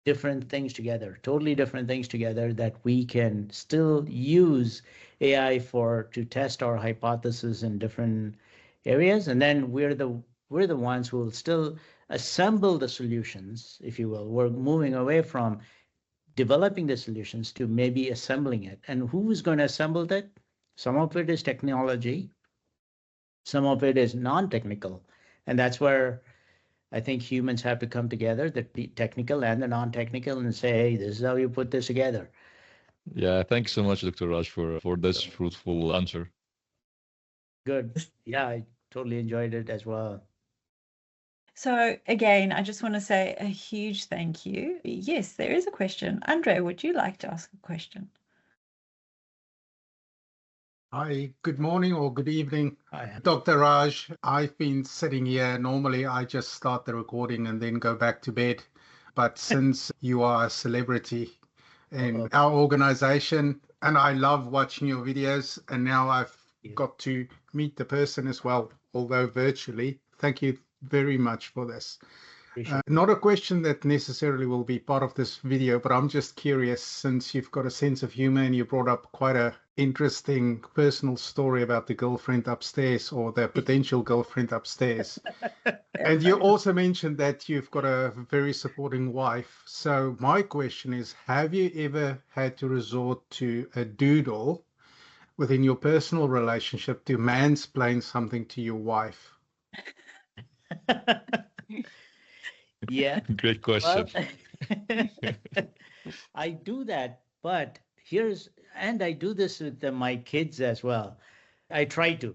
different things together, totally different things together, that we can still use AI to test our hypothesis in different areas. And then we're the ones who will still assemble the solutions, if you will. We're moving away from developing the solutions to maybe assembling it. And who is going to assemble that? Some of it is technology. Some of it is non-technical. And that's where I think humans have to come together, the technical and the non-technical, and say, hey, this is how you put this together. Yeah, thanks so much, Dr. Raj, for this fruitful answer. Good. Yeah, I totally enjoyed it as well. So again, I just want to say a huge thank you. Yes, there is a question. Andre, would you like to ask a question? Hi, good morning or good evening. Hi. Dr. Raj, I've been sitting here. Normally, I just start the recording and then go back to bed. But since you are a celebrity in our organization, and I love watching your videos, and now I've got to meet the person as well, although virtually. Thank you very much for this. Not a question that necessarily will be part of this video, but I'm just curious, since you've got a sense of humor and you brought up quite a interesting personal story about the girlfriend upstairs, or the potential girlfriend upstairs. And you also mentioned that you've got a very supporting wife. So my question is, have you ever had to resort to a doodle within your personal relationship to mansplain something to your wife? Yeah. Great question. Well, I do that, but I do this with my kids as well. I try to.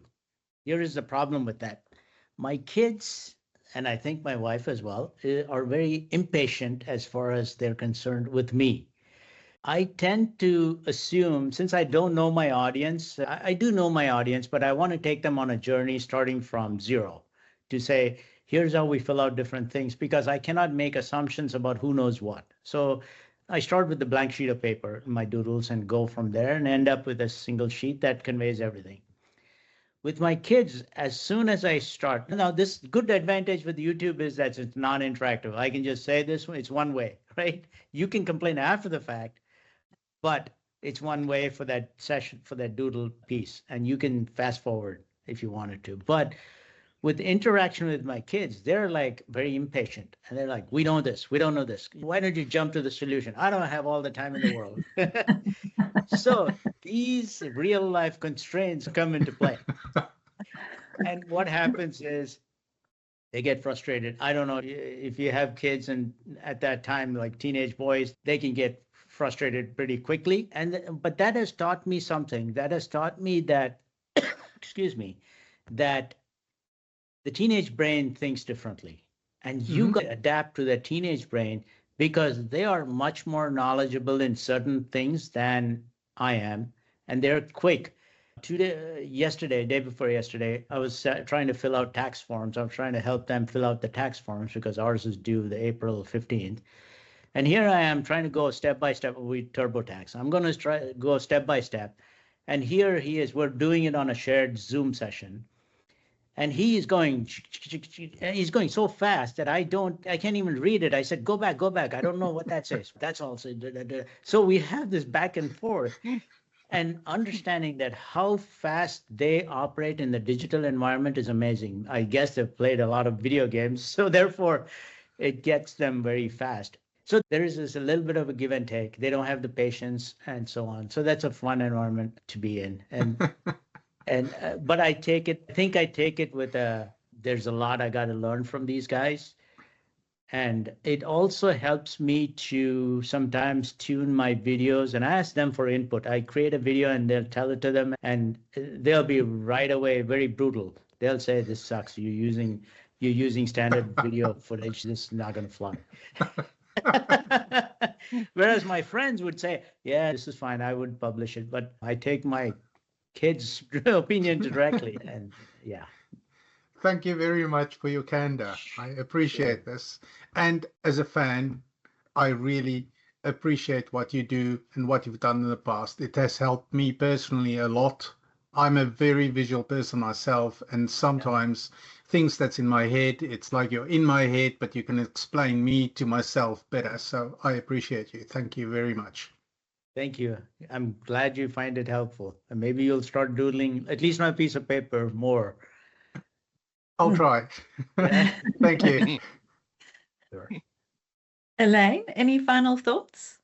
Here is the problem with that. My kids, and I think my wife as well, are very impatient as far as they're concerned with me. I tend to assume, since I don't know my audience, I do know my audience, but I want to take them on a journey starting from zero to say, here's how we fill out different things, because I cannot make assumptions about who knows what. So I start with the blank sheet of paper, my doodles, and go from there and end up with a single sheet that conveys everything. With my kids, as soon as I start, now this good advantage with YouTube is that it's non-interactive. I can just say this, it's one way, right? You can complain after the fact, but It's one way for that session, for that doodle piece, and you can fast forward if you wanted to. But with interaction with my kids, they're like very impatient, and they're like, we know this, we don't know this. Why don't you jump to the solution? I don't have all the time in the world. So these real life constraints come into play. And what happens is they get frustrated. I don't know if you have kids, and at that time, like teenage boys, they can get frustrated pretty quickly. But that has taught me something. That has taught me that, excuse me, that the teenage brain thinks differently. And you got to adapt to the teenage brain because they are much more knowledgeable in certain things than I am. And they're quick. Yesterday, day before yesterday, I was trying to fill out tax forms. I was trying to help them fill out the tax forms because ours is due the April 15th. And here I am trying to go step by step with TurboTax. I'm going to try go step by step. And here he is. We're doing it on a shared Zoom session. And he's going so fast that I can't even read it. I said, go back. I don't know what that says. That's all. So we have this back and forth. And understanding that how fast they operate in the digital environment is amazing. I guess they've played a lot of video games, so therefore it gets them very fast. So there is this a little bit of a give and take. They don't have the patience and so on. So that's a fun environment to be in. But I think I take it with there's a lot I got to learn from these guys. And it also helps me to sometimes tune my videos and ask them for input. I create a video and they'll tell it to them, and they'll be right away very brutal. They'll say, this sucks. You're using standard video footage. This is not going to fly. Whereas my friends would say, yeah, this is fine. I would publish it. But I take my kids' opinion directly. And yeah. Thank you very much for your candor. I appreciate this. And as a fan, I really appreciate what you do and what you've done in the past. It has helped me personally a lot. I'm a very visual person myself, and sometimes things that's in my head, it's like you're in my head, but you can explain me to myself better. So I appreciate you. Thank you very much. Thank you. I'm glad you find it helpful. And maybe you'll start doodling, at least on a piece of paper, more. I'll try. Thank you. Sure. Elaine, any final thoughts?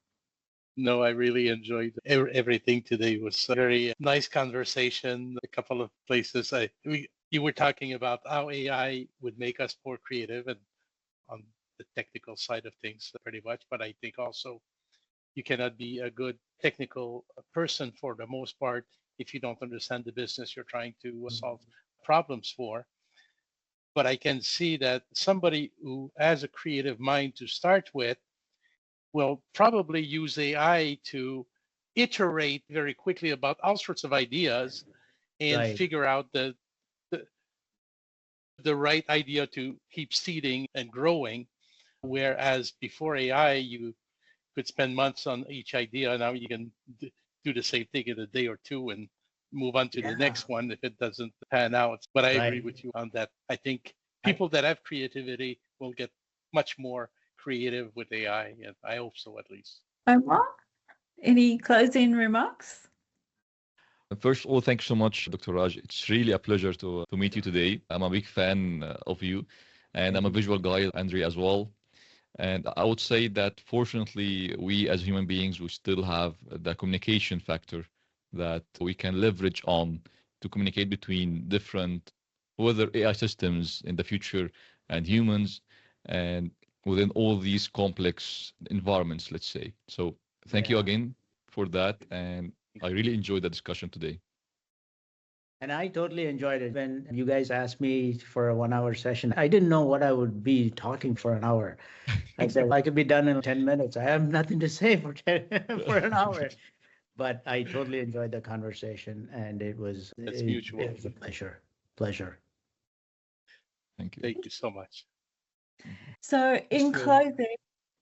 No, I really enjoyed everything today. It was a very nice conversation. A couple of places you were talking about how AI would make us more creative and on the technical side of things pretty much. But I think also you cannot be a good technical person for the most part if you don't understand the business you're trying to solve problems for. But I can see that somebody who has a creative mind to start with will probably use AI to iterate very quickly about all sorts of ideas and figure out the right idea to keep seeding and growing. Whereas before AI, you could spend months on each idea. Now you can do the same thing in a day or two and move on to the next one if it doesn't pan out. But I agree with you on that. I think people that have creativity will get much more creative with AI, and I hope so at least. Omar, any closing remarks? First of all, thank you so much, Dr. Raj. It's really a pleasure to meet you today. I'm a big fan of you, and I'm a visual guy, Andre, as well. And I would say that fortunately, we as human beings, we still have the communication factor that we can leverage on to communicate between different, whether AI systems in the future and humans, and within all these complex environments, let's say. So thank you again for that. And I really enjoyed the discussion today. And I totally enjoyed it. When you guys asked me for a 1-hour session, I didn't know what I would be talking for an hour. I said, I could be done in 10 minutes. I have nothing to say for an hour. But I totally enjoyed the conversation, and it was mutual. It was a pleasure. Thank you. Thank you so much. So in closing,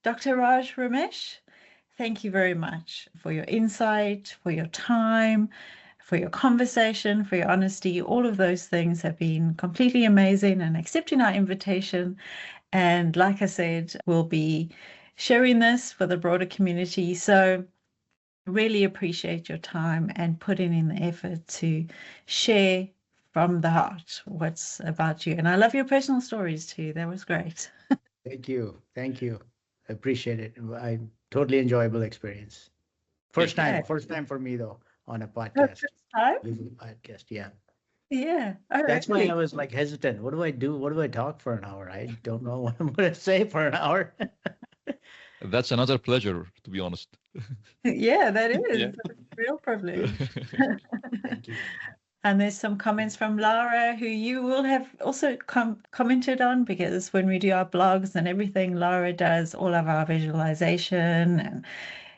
Dr. Raj Ramesh, thank you very much for your insight, for your time, for your conversation, for your honesty. All of those things have been completely amazing, and accepting our invitation. And like I said, we'll be sharing this for the broader community. So really appreciate your time and putting in the effort to share from the heart what's about you. And I love your personal stories too. That was great. Thank you. Thank you. I appreciate it. I totally enjoyable experience. First Okay. time for me though on a Oh, podcast. first time? Using podcast, yeah. Yeah. Oh, That's why really? I was like hesitant. What do I do? What do I talk for an hour? I don't know what I'm going to say for an hour. That's another pleasure, to be honest. Yeah, that is. Yeah. That's a real privilege. Thank you. And there's some comments from Lara, who you will have also commented on, because when we do our blogs and everything, Lara does all of our visualization and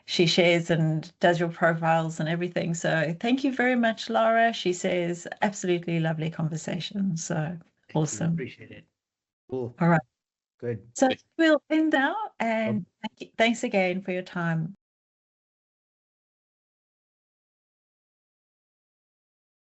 she shares and does your profiles and everything. So thank you very much, Lara. She says, absolutely lovely conversation. So Thank awesome. you. Appreciate it. Cool. All right. Good. So we'll end now, and thanks again for your time.